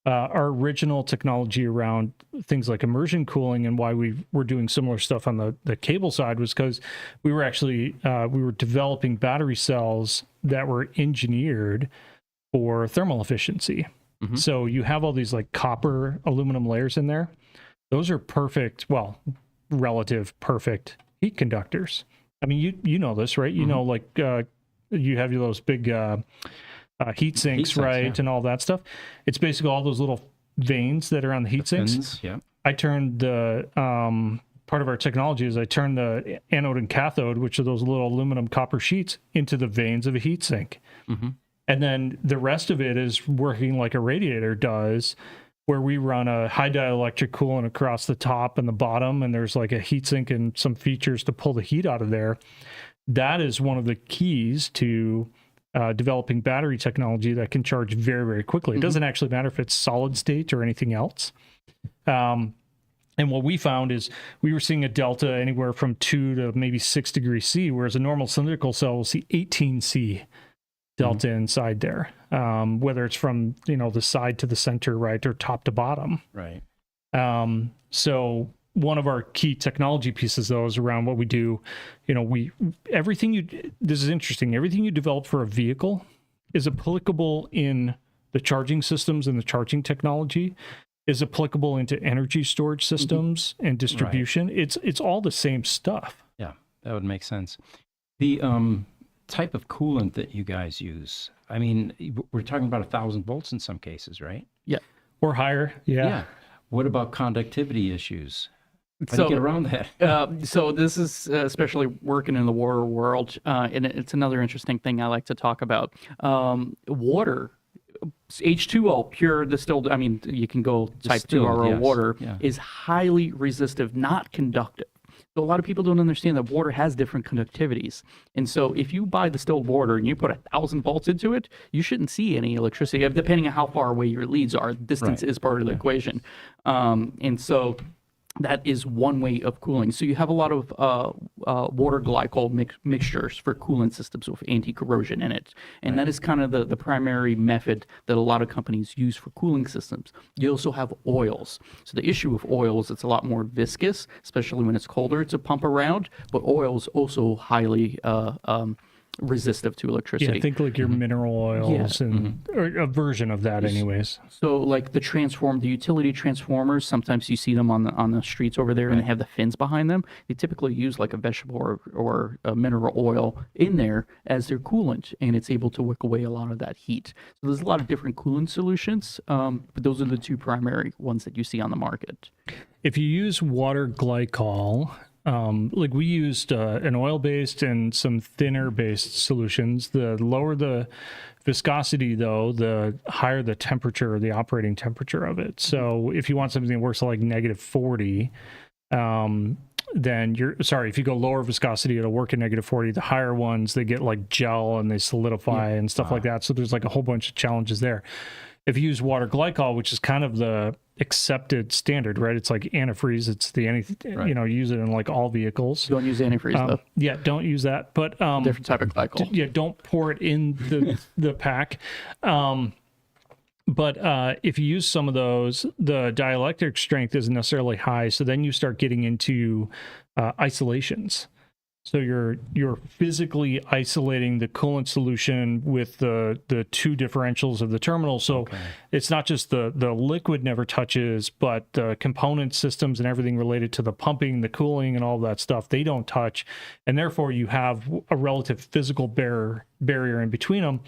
our original technology around things like immersion cooling and why we were doing similar stuff on the cable side was because we were actually we were developing battery cells that were engineered for thermal efficiency. So you have all these like copper aluminum layers in there. Those are perfect, well, relative perfect heat conductors. I mean, you know this, right? You know, like you have those big heat sinks, right? Yeah. And all that stuff. It's basically all those little veins that are on the heat sinks.
Yeah.
I turned the part of our technology is I turned the anode and cathode, which are those little aluminum copper sheets, into the veins of a heat sink. And then the rest of it is working like a radiator does, where we run a high dielectric coolant across the top and the bottom, and there's like a heat sink and some features to pull the heat out of there. That is one of the keys to developing battery technology that can charge very, very quickly. It doesn't actually matter if it's solid state or anything else. And what we found is we were seeing a delta anywhere from 2 to maybe 6 degrees C, whereas a normal cylindrical cell will see 18 C delta inside there, whether it's from the side to the center, right, or top to bottom.
Right.
So one of our key technology pieces, though, is around what we do. This is interesting. Everything you develop for a vehicle is applicable in the charging systems and the charging technology is applicable into energy storage systems and distribution. Right. It's all the same stuff.
Yeah, that would make sense. The type of coolant that you guys use, I mean, we're talking about 1,000 volts in some cases, right?
Yeah.
Or higher. Yeah.
What about conductivity issues? How do you get around that?
So this is especially working in the water world, and it's another interesting thing I like to talk about. Water, H2O, pure distilled, I mean, you can go type 2 RO water, is highly resistive, not conductive. So a lot of people don't understand that water has different conductivities. And so if you buy distilled water and you put 1,000 volts into it, you shouldn't see any electricity, depending on how far away your leads are. Distance is part of the equation. And so that is one way of cooling. So you have a lot of water glycol mixtures for coolant systems with anti-corrosion in it. And that is kind of the primary method that a lot of companies use for cooling systems. You also have oils. So the issue with oils, it's a lot more viscous, especially when it's colder to pump around, but oils also highly resistive to electricity.
Yeah, think like your mineral oils and or a version of that, anyways.
So like the utility transformers, sometimes you see them on the streets over there, and they have the fins behind them. They typically use like a vegetable or a mineral oil in there as their coolant, and it's able to wick away a lot of that heat. So there's a lot of different coolant solutions, but those are the two primary ones that you see on the market.
If you use water glycol, like we used an oil-based and some thinner-based solutions. The lower the viscosity, though, the higher the temperature, the operating temperature of it. So if you want something that works at like -40, then if you go lower viscosity, it'll work at -40. The higher ones, they get like gel and they solidify and stuff like that. So there's like a whole bunch of challenges there. If you use water glycol, which is kind of the accepted standard, right? It's like antifreeze. It's the you use it in like all vehicles.
Don't use antifreeze though.
Yeah, don't use that. But
different type of glycol.
Yeah, don't pour it in the pack. But if you use some of those, the dielectric strength isn't necessarily high. So then you start getting into isolations. So you're physically isolating the coolant solution with the two differentials of the terminal. So it's not just the liquid never touches, but the component systems and everything related to the pumping, the cooling, and all that stuff, they don't touch. And therefore you have a relative physical barrier in between them.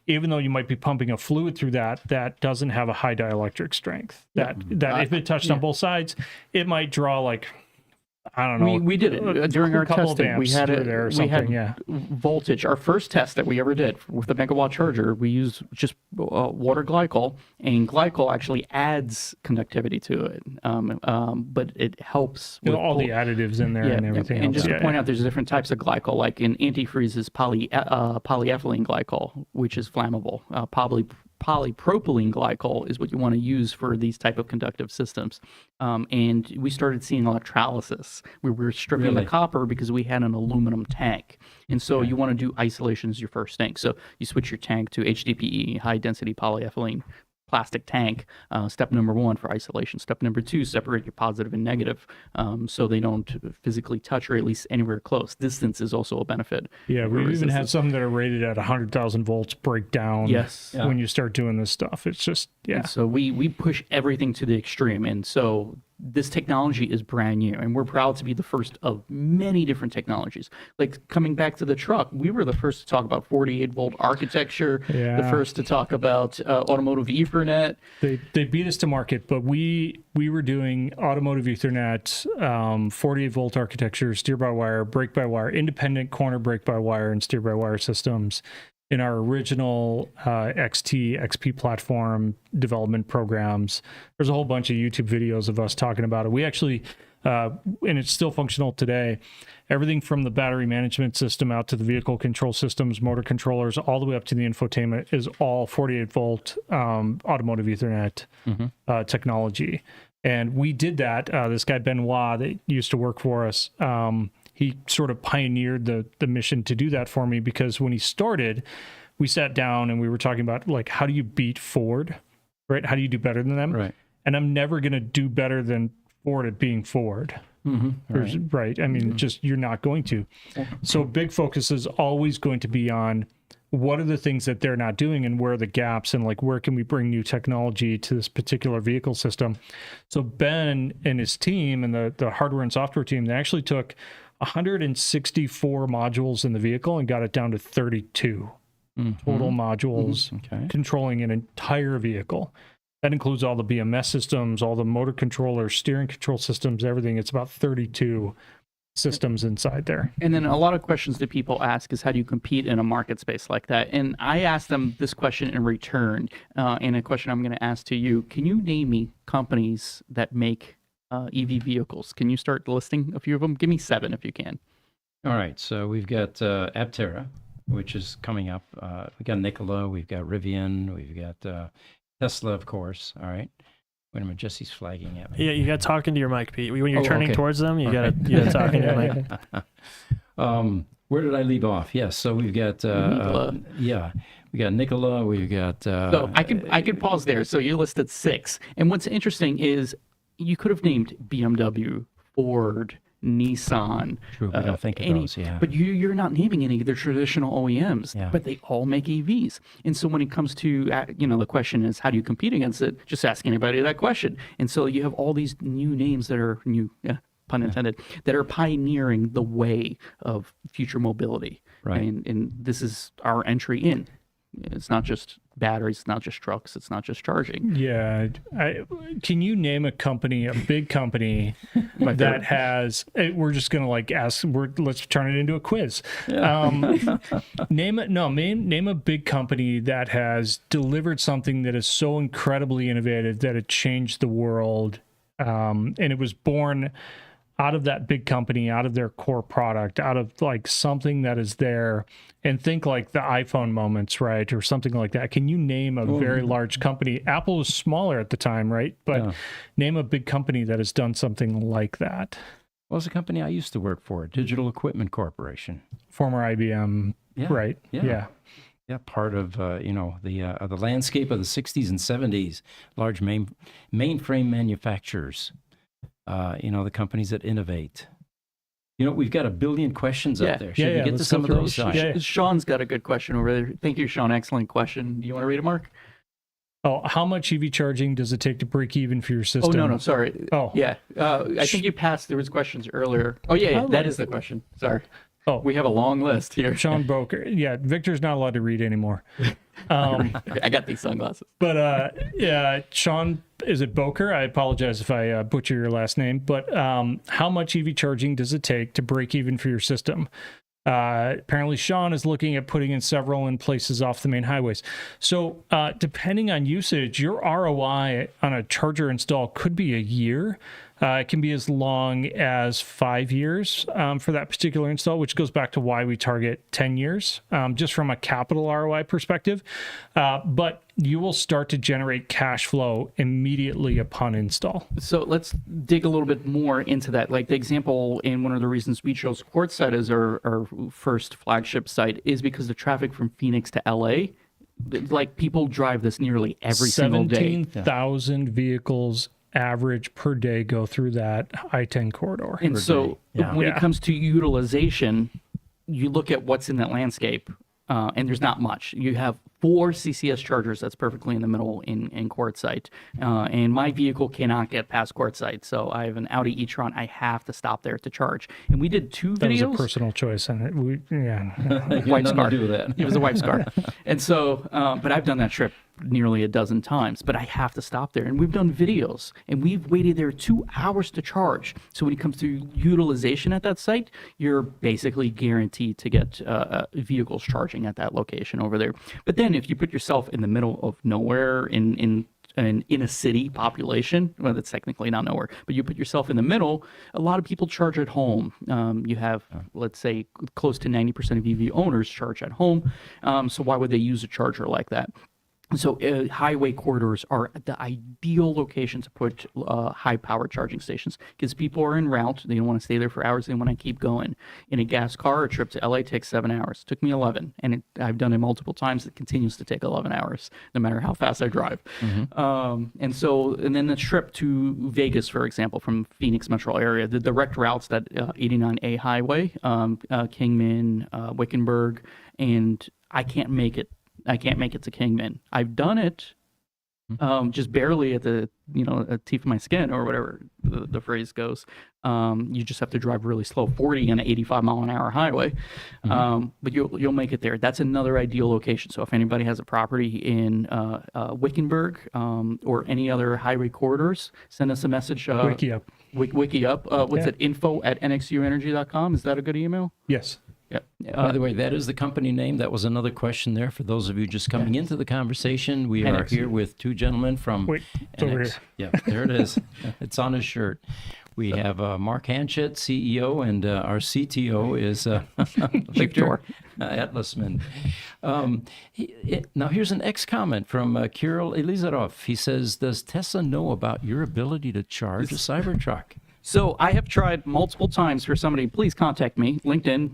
Even though you might be pumping a fluid through that doesn't have a high dielectric strength. That if it touched on both sides, it might draw like, I don't know.
We did it during our testing. We had voltage. Our first test that we ever did with the megawatt charger, we used just water glycol, and glycol actually adds conductivity to it. But it helps with
all the additives in there and everything.
And just to point out, there's different types of glycol. Like in antifreeze is polyethylene glycol, which is flammable. Polypropylene glycol is what you want to use for these type of conductive systems. And we started seeing electrolysis where we were stripping the copper because we had an aluminum tank. And so you want to do isolation as your first thing. So you switch your tank to HDPE, high density polyethylene plastic tank. Step number 1 for isolation. Step number 2, separate your positive and negative so they don't physically touch, or at least anywhere close. Distance is also a benefit.
Yeah, we even had some that are rated at 100,000 volts break down when you start doing this stuff. It's just,
And so we push everything to the extreme. And so this technology is brand new, and we're proud to be the first of many different technologies. Like coming back to the truck, we were the first to talk about 48-volt architecture, the first to talk about automotive Ethernet.
They beat us to market, but we were doing automotive Ethernet, 48-volt architecture, steer-by-wire, brake-by-wire, independent corner brake-by-wire, and steer-by-wire systems in our original XP platform development programs. There's a whole bunch of YouTube videos of us talking about it. We actually, and it's still functional today, everything from the battery management system out to the vehicle control systems, motor controllers, all the way up to the infotainment is all 48-volt automotive Ethernet technology. And we did that. This guy, Benoit, that used to work for us, he sort of pioneered the mission to do that for me, because when he started, we sat down and we were talking about, like, how do you beat Ford, right? How do you do better than them?
Right.
And I'm never going to do better than Ford at being Ford. Right. I mean, just, you're not going to. So big focus is always going to be on what are the things that they're not doing and where are the gaps, and like, where can we bring new technology to this particular vehicle system? So Ben and his team and the hardware and software team, they actually took 164 modules in the vehicle and got it down to 32 total modules controlling an entire vehicle. That includes all the BMS systems, all the motor controllers, steering control systems, everything. It's about 32 systems inside there.
And then a lot of questions that people ask is, how do you compete in a market space like that? And I asked them this question in return, and a question I'm going to ask to you. Can you name me companies that make EV vehicles? Can you start listing a few of them? Give me 7 if you can.
All right. So we've got Aptera, which is coming up. We've got Nikola. We've got Rivian. We've got Tesla, of course. All right. Wait a minute. Jesse's flagging at me.
Yeah, you got talking to your mic, Pete. When you're turning towards them, you got to talk into your mic.
Where did I leave off? Yes. So we've got we got Nikola. We've got.
So I could pause there. So you listed 6, and what's interesting is you could have named BMW, Ford, Nissan.
True, we don't think of those, yeah.
But you're not naming any of the traditional OEMs,
Yeah.
but they all make EVs. And so when it comes to, the question is, how do you compete against it? Just ask anybody that question. And so you have all these new names that are new, pun intended, that are pioneering the way of future mobility.
Right.
And this is our entry in. It's not just batteries, it's not just trucks, it's not just charging.
Yeah. Can you name a company, a big company that has, we're just going to like ask, let's turn it into a quiz. Name a big company that has delivered something that is so incredibly innovative that it changed the world. And it was born out of that big company, out of their core product, out of like something that is there, and think like the iPhone moments, right? Or something like that. Can you name a very large company? Apple was smaller at the time, right? But name a big company that has done something like that.
What was a company I used to work for? Digital Equipment Corporation.
Former IBM, right?
Yeah. Yeah, part of the landscape of the 60s and 70s, large mainframe manufacturers. The companies that innovate. We've got 1 billion questions up there. Should we get to some of those?
Sean's got a good question over there. Thank you, Sean. Excellent question. Do you want to read it, Mark?
Oh, how much EV charging does it take to break even for your system?
Oh, no, sorry.
Oh.
Yeah. I think you passed. There was questions earlier. Oh, yeah, that is the question. Sorry.
Oh,
we have a long list here.
Sean Boker. Yeah, Victor's not allowed to read anymore.
I got these sunglasses.
But Sean, is it Boker? I apologize if I butcher your last name. But how much EV charging does it take to break even for your system? Apparently, Sean is looking at putting in several in places off the main highways. So depending on usage, your ROI on a charger install could be a year. It can be as long as 5 years for that particular install, which goes back to why we target 10 years, just from a capital ROI perspective. But you will start to generate cash flow immediately upon install.
So let's dig a little bit more into that. Like the example, and one of the reasons we chose Quartzsite as our first flagship site is because the traffic from Phoenix to LA, like people drive this nearly every single day.
17,000 vehicles average per day go through that I-10 corridor.
And so when it comes to utilization, you look at what's in that landscape, and there's not much. You have 4 CCS chargers that's perfectly in the middle in Quartzsite, and my vehicle cannot get past Quartzsite. So I have an Audi e-tron. I have to stop there to charge. And we did 2 videos.
That was a personal choice, and
wife's car.
Do that.
It was a wife's car. And so, but I've done that trip nearly a dozen times, but I have to stop there. And we've done videos, and we've waited there 2 hours to charge. So when it comes to utilization at that site, you're basically guaranteed to get vehicles charging at that location over there. But then if you put yourself in the middle of nowhere in a city population, well, that's technically not nowhere, but you put yourself in the middle, a lot of people charge at home. You have, let's say, close to 90% of EV owners charge at home. So why would they use a charger like that? So highway corridors are the ideal location to put high-power charging stations because people are en route. They don't want to stay there for hours. They want to keep going. In a gas car, a trip to LA takes 7 hours. It took me 11, and I've done it multiple times. It continues to take 11 hours, no matter how fast I drive. And then the trip to Vegas, for example, from Phoenix metro area, the direct routes, that 89A highway, Kingman, Wickenburg, and I can't make it to Kingman. I've done it just barely at the teeth of my skin, or whatever the phrase goes. You just have to drive really slow, 40 on an 85 mile an hour highway, but you'll make it there. That's another ideal location. So if anybody has a property in Wickenburg or any other highway corridors, send us a message.
Wiki up.
Wiki up. What's it? info@nxuenergy.com. Is that a good email?
Yes.
Yeah.
By the way, that is the company name. That was another question there for those of you just coming into the conversation. We are here with 2 gentlemen from
Wait, it's over here.
Yeah, there it is. It's on his shirt. We have Mark Hanchett, CEO, and our CTO is Victor Atlasman. Now, here's an comment from Kirill Elizarov. He says, does Tesla know about your ability to charge a Cybertruck?
So I have tried multiple times for somebody. Please contact me. LinkedIn,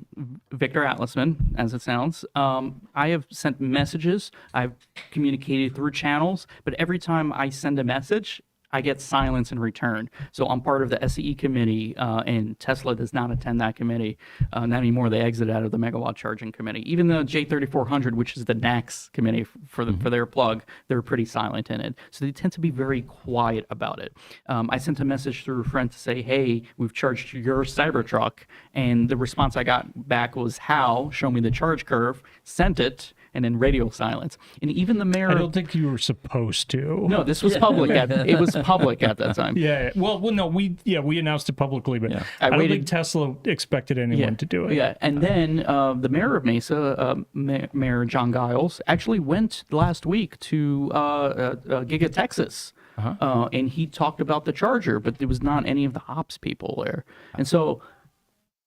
Victor Atlasman, as it sounds. I have sent messages. I've communicated through channels. But every time I send a message, I get silence in return. So I'm part of the SCE committee, and Tesla does not attend that committee. Not anymore. They exited out of the megawatt charging committee. Even the J3400, which is the NACS committee for their plug, they're pretty silent in it. So they tend to be very quiet about it. I sent a message through a friend to say, hey, we've charged your Cybertruck. And the response I got back was, how? Show me the charge curve. Sent it. And then radio silence. And even the mayor.
I don't think you were supposed to.
No, this was public. It was public at that time.
Yeah. Well, no, we announced it publicly, but I don't think Tesla expected anyone to do it.
Yeah. And then the mayor of Mesa, Mayor John Giles, actually went last week to Giga Texas. And he talked about the charger, but there was not any of the ops people there. And so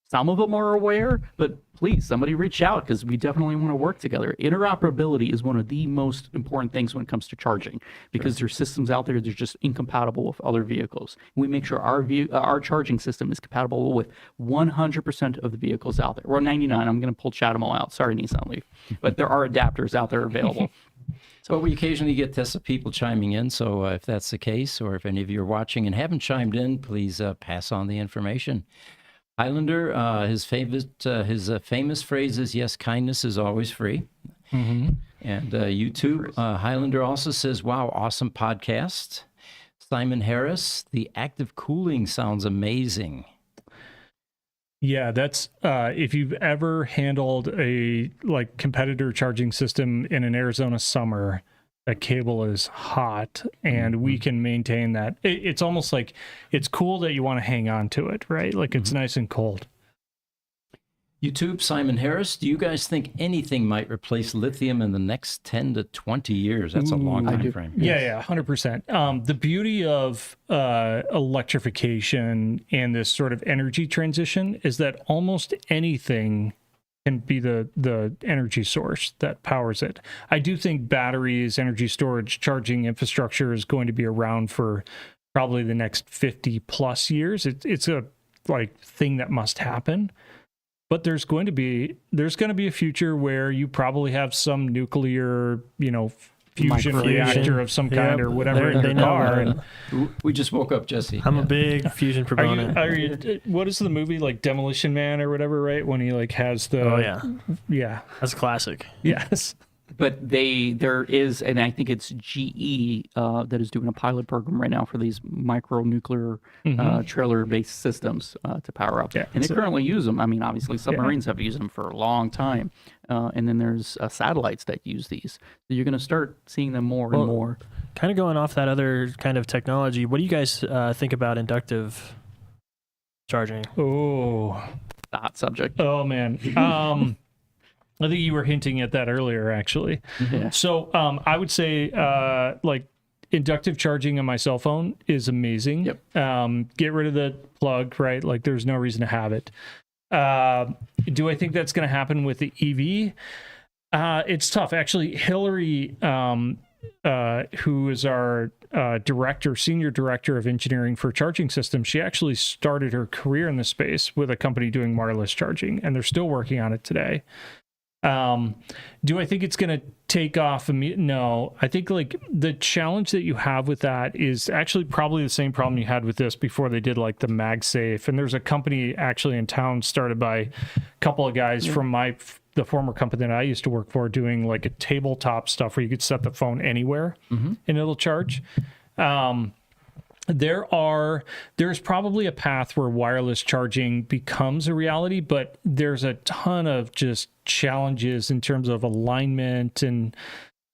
some of them are aware, but please, somebody reach out, because we definitely want to work together. Interoperability is one of the most important things when it comes to charging, because there's systems out there that are just incompatible with other vehicles. We make sure our charging system is compatible with 100% of the vehicles out there. Or 99. I'm going to pull Chatham out. Sorry, Nissan Leaf. But there are adapters out there available.
So we occasionally get Tesla people chiming in. So if that's the case, or if any of you are watching and haven't chimed in, please pass on the information. Highlander, his famous phrase is, yes, kindness is always free.
Mm-hmm.
And YouTube, Highlander also says, wow, awesome podcast. Simon Harris, the active cooling sounds amazing.
Yeah, that's if you've ever handled a competitor charging system in an Arizona summer, that cable is hot, and we can maintain that. It's almost like it's cool that you want to hang on to it, right? Like it's nice and cold.
YouTube, Simon Harris, do you guys think anything might replace lithium in the next 10 to 20 years? That's a long time frame.
Yeah, 100%. The beauty of electrification and this sort of energy transition is that almost anything can be the energy source that powers it. I do think batteries, energy storage, charging infrastructure is going to be around for probably the next 50 plus years. It's a thing that must happen. But there's going to be a future where you probably have some nuclear, fusion reactor of some kind or whatever in your car. And
we just woke up, Jesse.
I'm a big fusion proponent.
What is the movie, Demolition Man or whatever, right? When he has the... Yeah.
That's classic.
Yes.
But there is, and I think it's GE that is doing a pilot program right now for these micro nuclear trailer-based systems to power up. Yeah, and they currently use them. I mean, obviously, submarines have used them for a long time. And then there's satellites that use these. So you're going to start seeing them more and more.
Kind of going off that other kind of technology, what do you guys think about inductive charging?
Oh, hot subject.
Oh, man. I think you were hinting at that earlier, actually.
Yeah.
So I would say inductive charging on my cell phone is amazing.
Yep.
Get rid of the plug, right? There's no reason to have it. Do I think that's going to happen with the EV? It's tough. Actually, Hillary, who is our senior director of engineering for charging systems, she actually started her career in this space with a company doing wireless charging, and they're still working on it today. Do I think it's going to take off? No, I think the challenge that you have with that is actually probably the same problem you had with this before they did the MagSafe. And there's a company actually in town started by a couple of guys from the former company that I used to work for, doing a tabletop stuff where you could set the phone anywhere and it'll charge. There's probably a path where wireless charging becomes a reality, but there's a ton of just challenges in terms of alignment and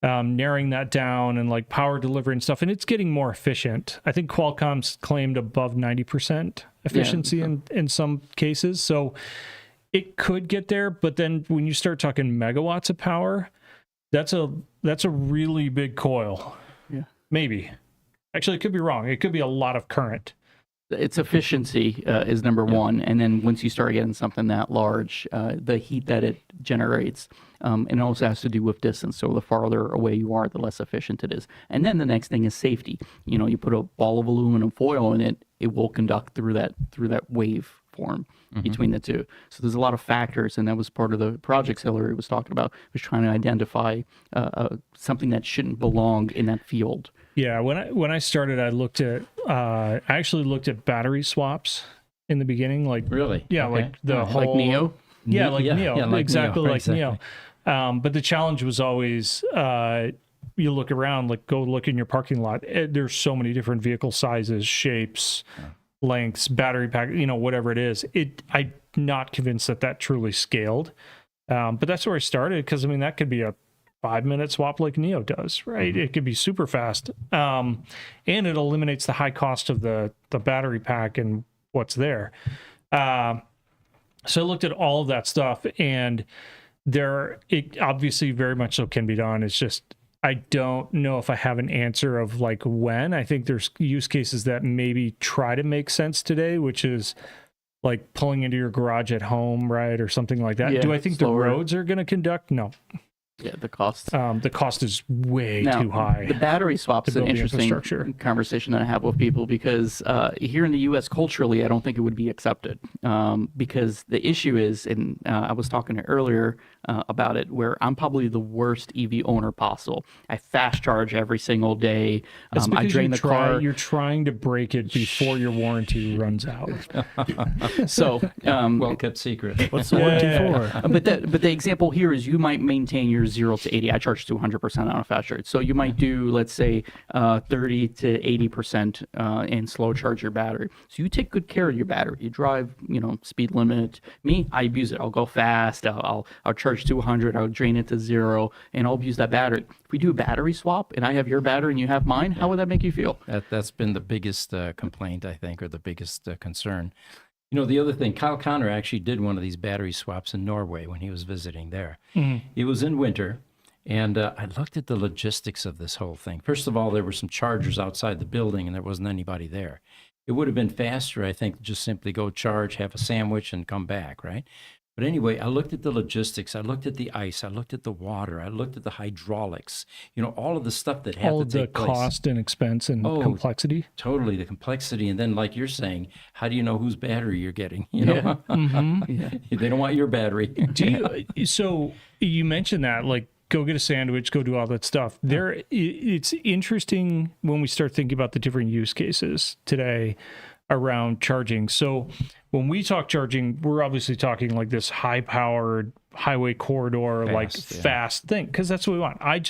narrowing that down and power delivery and stuff. And it's getting more efficient. I think Qualcomm's claimed above 90% efficiency in some cases. So it could get there, but then when you start talking megawatts of power, that's a really big coil. Yeah. Maybe. Actually, it could be wrong. It could be a lot of current.
Its efficiency is number one. And then once you start getting something that large, the heat that it generates, it also has to do with distance. So the farther away you are, the less efficient it is. And then the next thing is safety. You put a ball of aluminum foil in it, it will conduct through that wave form between the two. So there's a lot of factors, and that was part of the projects Hillary was talking about, was trying to identify something that shouldn't belong in that field.
Yeah, when I started, I actually looked at battery swaps in the beginning, like
Really?
yeah,
Okay.
like the
All right.
whole
Like Neo?
yeah, like
Yeah,
Neo,
yeah, like
exactly
Neo,
like
exactly.
Neo. But the challenge was always you look around, like go look in your parking lot. There's so many different vehicle sizes, shapes, lengths, battery pack, whatever it is. I'm not convinced that truly scaled. But that's where I started because I mean that could be a 5-minute swap like Neo does, right? It could be super fast, and it eliminates the high cost of the battery pack and what's there. So I looked at all of that stuff, and it obviously very much so can be done. It's just I don't know if I have an answer of like when. I think there's use cases that maybe try to make sense today, which is like pulling into your garage at home, right, or something like that.
Yeah,
Do I think
slower.
the roads are going to conduct? No.
Yeah, the cost.
The cost is way
Now,
too high.
the battery swap's
to
an
build the
interesting
infrastructure.
conversation that I have with people because here in the U.S. culturally, I don't think it would be accepted because the issue is, and I was talking earlier about it, where I'm probably the worst EV owner possible. I fast charge every single day.
That's
I
because
drain the car.
you're trying to break it before your warranty runs out.
So,
Well kept secret.
What's the warranty
Yeah.
for?
but the example here is you might maintain your 0 to 80. I charge to 100% on a fast charge. So you might do, let's say, 30 to 80% and slow charge your battery. So you take good care of your battery. You drive, speed limit. Me, I abuse it. I'll go fast. I'll charge to 100. I'll drain it to 0, and I'll abuse that battery. If we do a battery swap, and I have your battery and you have mine, how would that make you feel?
That's been the biggest complaint, I think, or the biggest concern. The other thing, Kyle Conner actually did one of these battery swaps in Norway when he was visiting there. It was in winter, and I looked at the logistics of this whole thing. First of all, there were some chargers outside the building, and there wasn't anybody there. It would have been faster, I think, to just simply go charge, have a sandwich, and come back, right? But anyway, I looked at the logistics. I looked at the ice. I looked at the water. I looked at the hydraulics. All of the stuff that had
All
to
of the
take place.
cost and expense and complexity.
Totally, the complexity, and then like you're saying, how do you know whose battery you're getting? They don't want your battery.
So you mentioned that, like, go get a sandwich, go do all that stuff. It's interesting when we start thinking about the different use cases today around charging. So when we talk charging, we're obviously talking like this high-powered highway corridor, fast thing, because that's what we want. I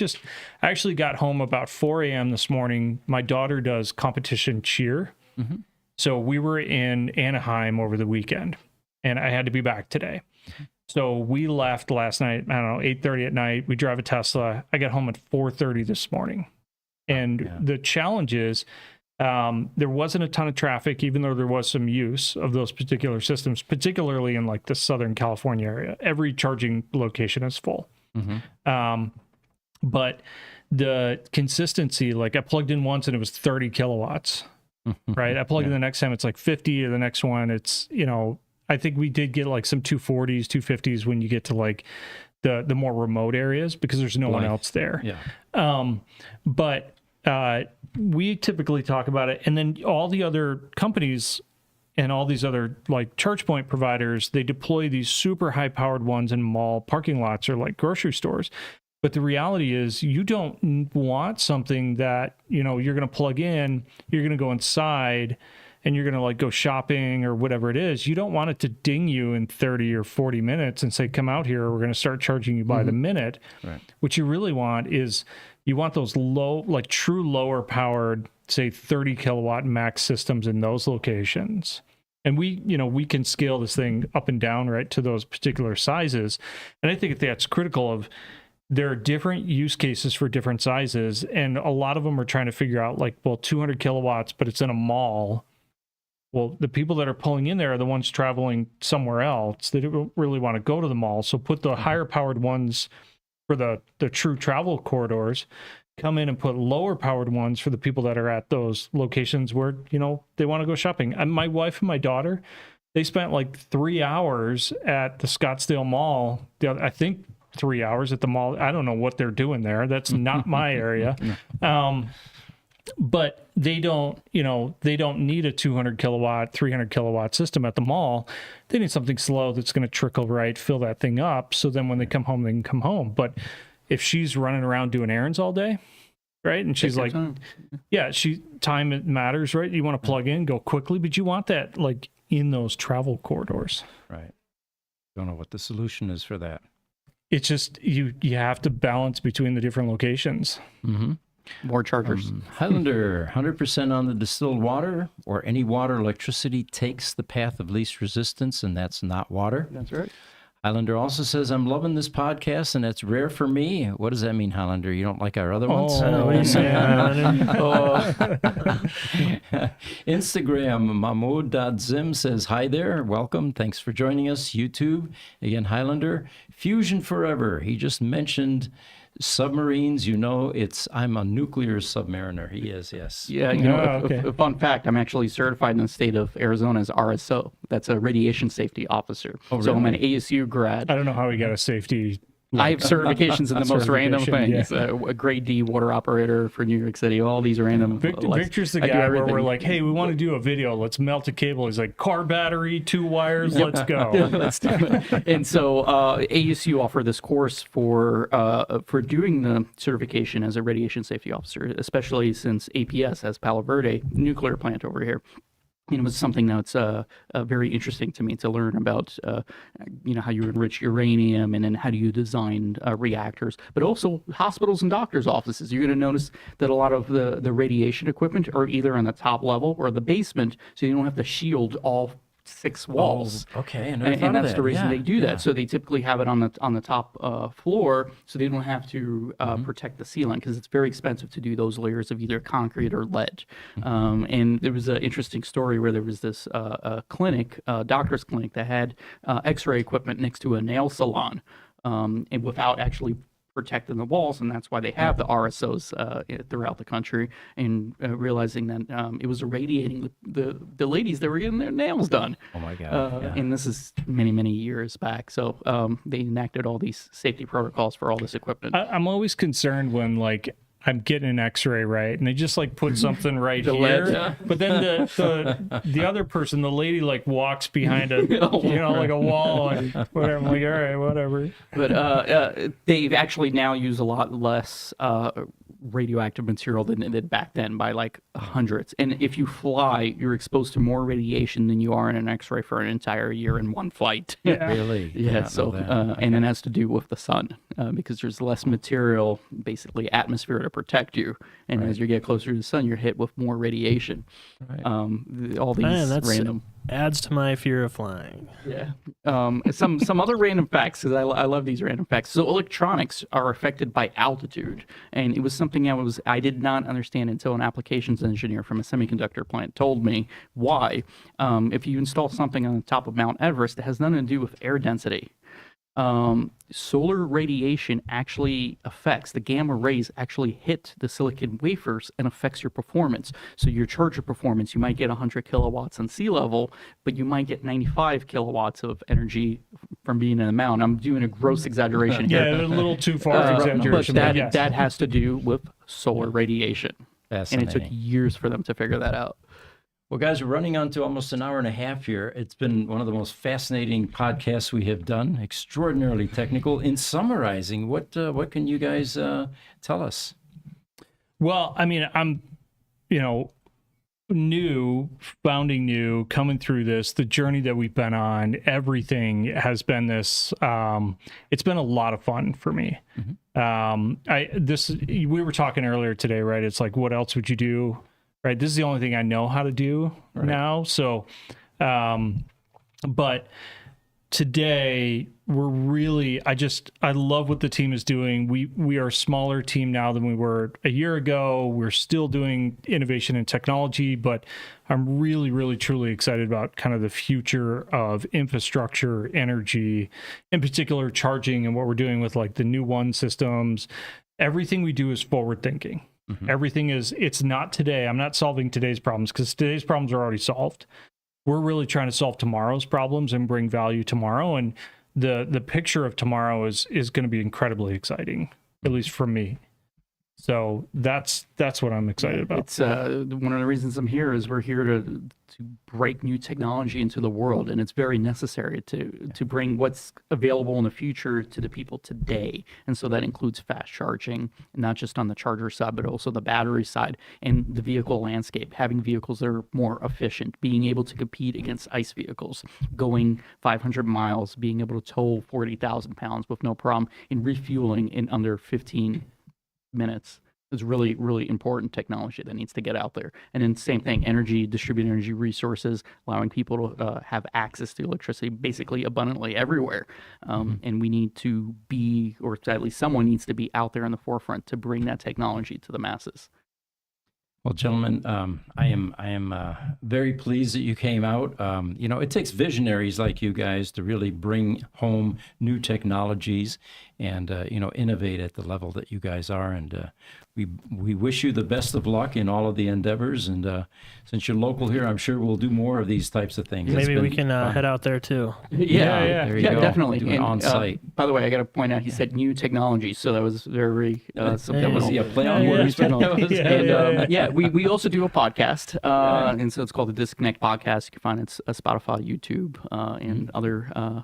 actually got home about 4 a.m. this morning. My daughter does competition cheer. So we were in Anaheim over the weekend, and I had to be back today. So we left last night, I don't know, 8:30 at night. We drive a Tesla. I got home at 4:30 this morning. And the challenge is there wasn't a ton of traffic, even though there was some use of those particular systems, particularly in like the Southern California area. Every charging location is full. But the consistency, like I plugged in once and it was 30 kilowatts, right? I plugged in the next time, it's like 50, or the next one, it's, I think we did get like some 240s, 250s when you get to like the more remote areas because there's no one else there. But we typically talk about it, and then all the other companies and all these other like charge point providers, they deploy these super high powered ones in mall parking lots or like grocery stores. But the reality is you don't want something that, you're going to plug in, you're going to go inside, and you're going to like go shopping or whatever it is. You don't want it to ding you in 30 or 40 minutes and say, come out here, we're going to start charging you by the minute. Right. What you really want is you want those low, like true lower powered, say 30 kilowatt max systems in those locations. And we can scale this thing up and down, right, to those particular sizes. And I think that's critical of, there are different use cases for different sizes. And a lot of them are trying to figure out like, well, 200 kilowatts, but it's in a mall. Well, the people that are pulling in there are the ones traveling somewhere else. They don't really want to go to the mall. So put the higher powered ones for the true travel corridors, come in and put lower powered ones for the people that are at those locations where, they want to go shopping. And my wife and my daughter, they spent like 3 hours at the Scottsdale Mall. I think 3 hours at the mall. I don't know what they're doing there. That's not my area. But they don't need a 200 kilowatt, 300 kilowatt system at the mall. They need something slow that's going to trickle right, fill that thing up. So then when they come home, they can come home. But if she's running around doing errands all day, right? And she's
Take your
like,
time.
yeah, time it matters, right? You want to plug in, go quickly, but you want that like in those travel corridors.
Right. Don't know what the solution is for that.
It's just you have to balance between the different locations.
Mm-hmm.
More chargers.
Highlander, 100% on the distilled water, or any water electricity takes the path of least resistance, and that's not water.
That's right.
Highlander also says, I'm loving this podcast, and that's rare for me. What does that mean, Highlander? You don't like our other ones?
Oh, what are you saying,
Instagram, Mahmoud.zim says, hi there, welcome, thanks for joining us. YouTube, again, Highlander. Fusion Forever, he just mentioned submarines. I'm a nuclear submariner. He is, yes.
Yeah, a fun fact, I'm actually certified in the state of Arizona as RSO. That's a radiation safety officer.
Oh,
So I'm an
really?
ASU grad.
I don't know how we got a safety.
I have certifications in the most random
certification,
things. A grade D water operator for New York City. All these random.
Victor's the
I do
guy where
everything.
we're like, hey, we want to do a video. Let's melt a cable. He's like, car battery, 2 wires, let's go.
Let's do it. And so ASU offer this course for doing the certification as a radiation safety officer, especially since APS has Palo Verde nuclear plant over here. And it was something that's very interesting to me to learn about, how you enrich uranium and then how do you design reactors, but also hospitals and doctors' offices. You're going to notice that a lot of the radiation equipment are either on the top level or the basement, so you don't have to shield all 6 walls.
Okay,
And that's the reason they do that. So they typically have it on the top floor, so they don't have to protect the ceiling, because it's very expensive to do those layers of either concrete or lead. And there was an interesting story where there was this clinic, doctor's clinic, that had X-ray equipment next to a nail salon, and without actually protecting the walls, and that's why they have the RSOs throughout the country. And realizing that it was irradiating the ladies that were getting their nails done.
Oh my God!
And this is many years back. So they enacted all these safety protocols for all this equipment.
I'm always concerned when like I'm getting an X-ray, right, and they just like put something right
The
here,
lead, yeah.
but then the other person, the lady, like walks behind a like a wall and whatever. I'm like, all right, whatever.
But they've actually now used a lot less radioactive material than they did back then by like hundreds. And if you fly, you're exposed to more radiation than you are in an X-ray for an entire year in one flight.
Really?
Yeah, so and it has to do with the sun, because there's less material, basically atmosphere, to protect you, and as you get closer to the sun, you're hit with more radiation.
Right.
All these random
adds to my fear of flying.
Yeah. Some other random facts, because I love these random facts. So electronics are affected by altitude, and it was something I did not understand until an applications engineer from a semiconductor plant told me why. If you install something on the top of Mount Everest, it has nothing to do with air density. Solar radiation actually affects, the gamma rays actually hit the silicon wafers and affects your performance. So your charger performance, you might get 100 kilowatts on sea level, but you might get 95 kilowatts of energy from being in the mountain. I'm doing a gross exaggeration here.
Yeah, a little too far exaggeration.
But
yes.
that has to do with solar radiation. And it took years for them to figure that out.
Well, guys, we're running on to almost an hour and a half here. It's been one of the most fascinating podcasts we have done, extraordinarily technical. In summarizing, what can you guys tell us?
Well, I mean, I'm, founding new, coming through this, the journey that we've been on, everything has been this, it's been a lot of fun for me.
Mm-hmm.
We were talking earlier today, right? It's like, what else would you do? Right. This is the only thing I know how to do now. So, but today we're really, I love what the team is doing. We are a smaller team now than we were a year ago. We're still doing innovation and technology, but I'm really, really, truly excited about kind of the future of infrastructure, energy, in particular charging, and what we're doing with like the new one systems. Everything we do is forward thinking. Mm-hmm. Everything it's not today. I'm not solving today's problems, because today's problems are already solved. We're really trying to solve tomorrow's problems and bring value tomorrow. And the picture of tomorrow is going to be incredibly exciting, at least for me. So that's what I'm excited about.
It's one of the reasons I'm here is we're here to break new technology into the world, and it's very necessary to bring what's available in the future to the people today. And so that includes fast charging, not just on the charger side, but also the battery side and the vehicle landscape. Having vehicles that are more efficient, being able to compete against ICE vehicles, going 500 miles, being able to tow 40,000 pounds with no problem, and refueling in under 15 minutes is really, really important technology that needs to get out there. And then same thing, energy, distributed energy resources, allowing people to have access to electricity basically abundantly everywhere. And we need to be, or at least someone needs to be out there in the forefront to bring that technology to the masses.
Well, gentlemen, I am very pleased that you came out. It takes visionaries like you guys to really bring home new technologies and innovate at the level that you guys are. And we wish you the best of luck in all of the endeavors. And since you're local here, I'm sure we'll do more of these types of things.
Maybe we can head out there too.
Yeah,
there you go.
definitely.
Do it on site.
By the way, I got to point out, he said new technology, so that was very subliminal.
Was he a play on words?
We also do a podcast, and so it's called the Disconnect Podcast. You can find it on Spotify, YouTube, and other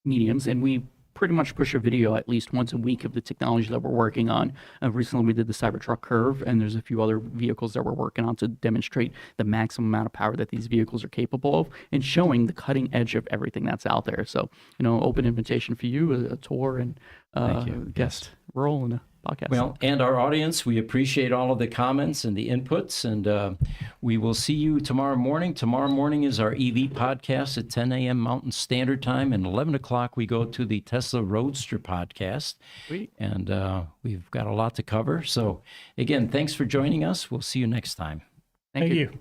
mediums, and we pretty much push a video at least once a week of the technology that we're working on. Recently, we did the Cybertruck Curve, and there's a few other vehicles that we're working on to demonstrate the maximum amount of power that these vehicles are capable of, and showing the cutting edge of everything that's out there. So, open invitation for you, a tour and guest role in a podcast.
Well, and our audience, we appreciate all of the comments and the inputs, and we will see you tomorrow morning. Tomorrow morning is our EV podcast at 10 a.m. Mountain Standard Time, and 11 o'clock we go to the Tesla Roadster podcast.
Sweet.
And we've got a lot to cover. So, again, thanks for joining us. We'll see you next time.
Thank you.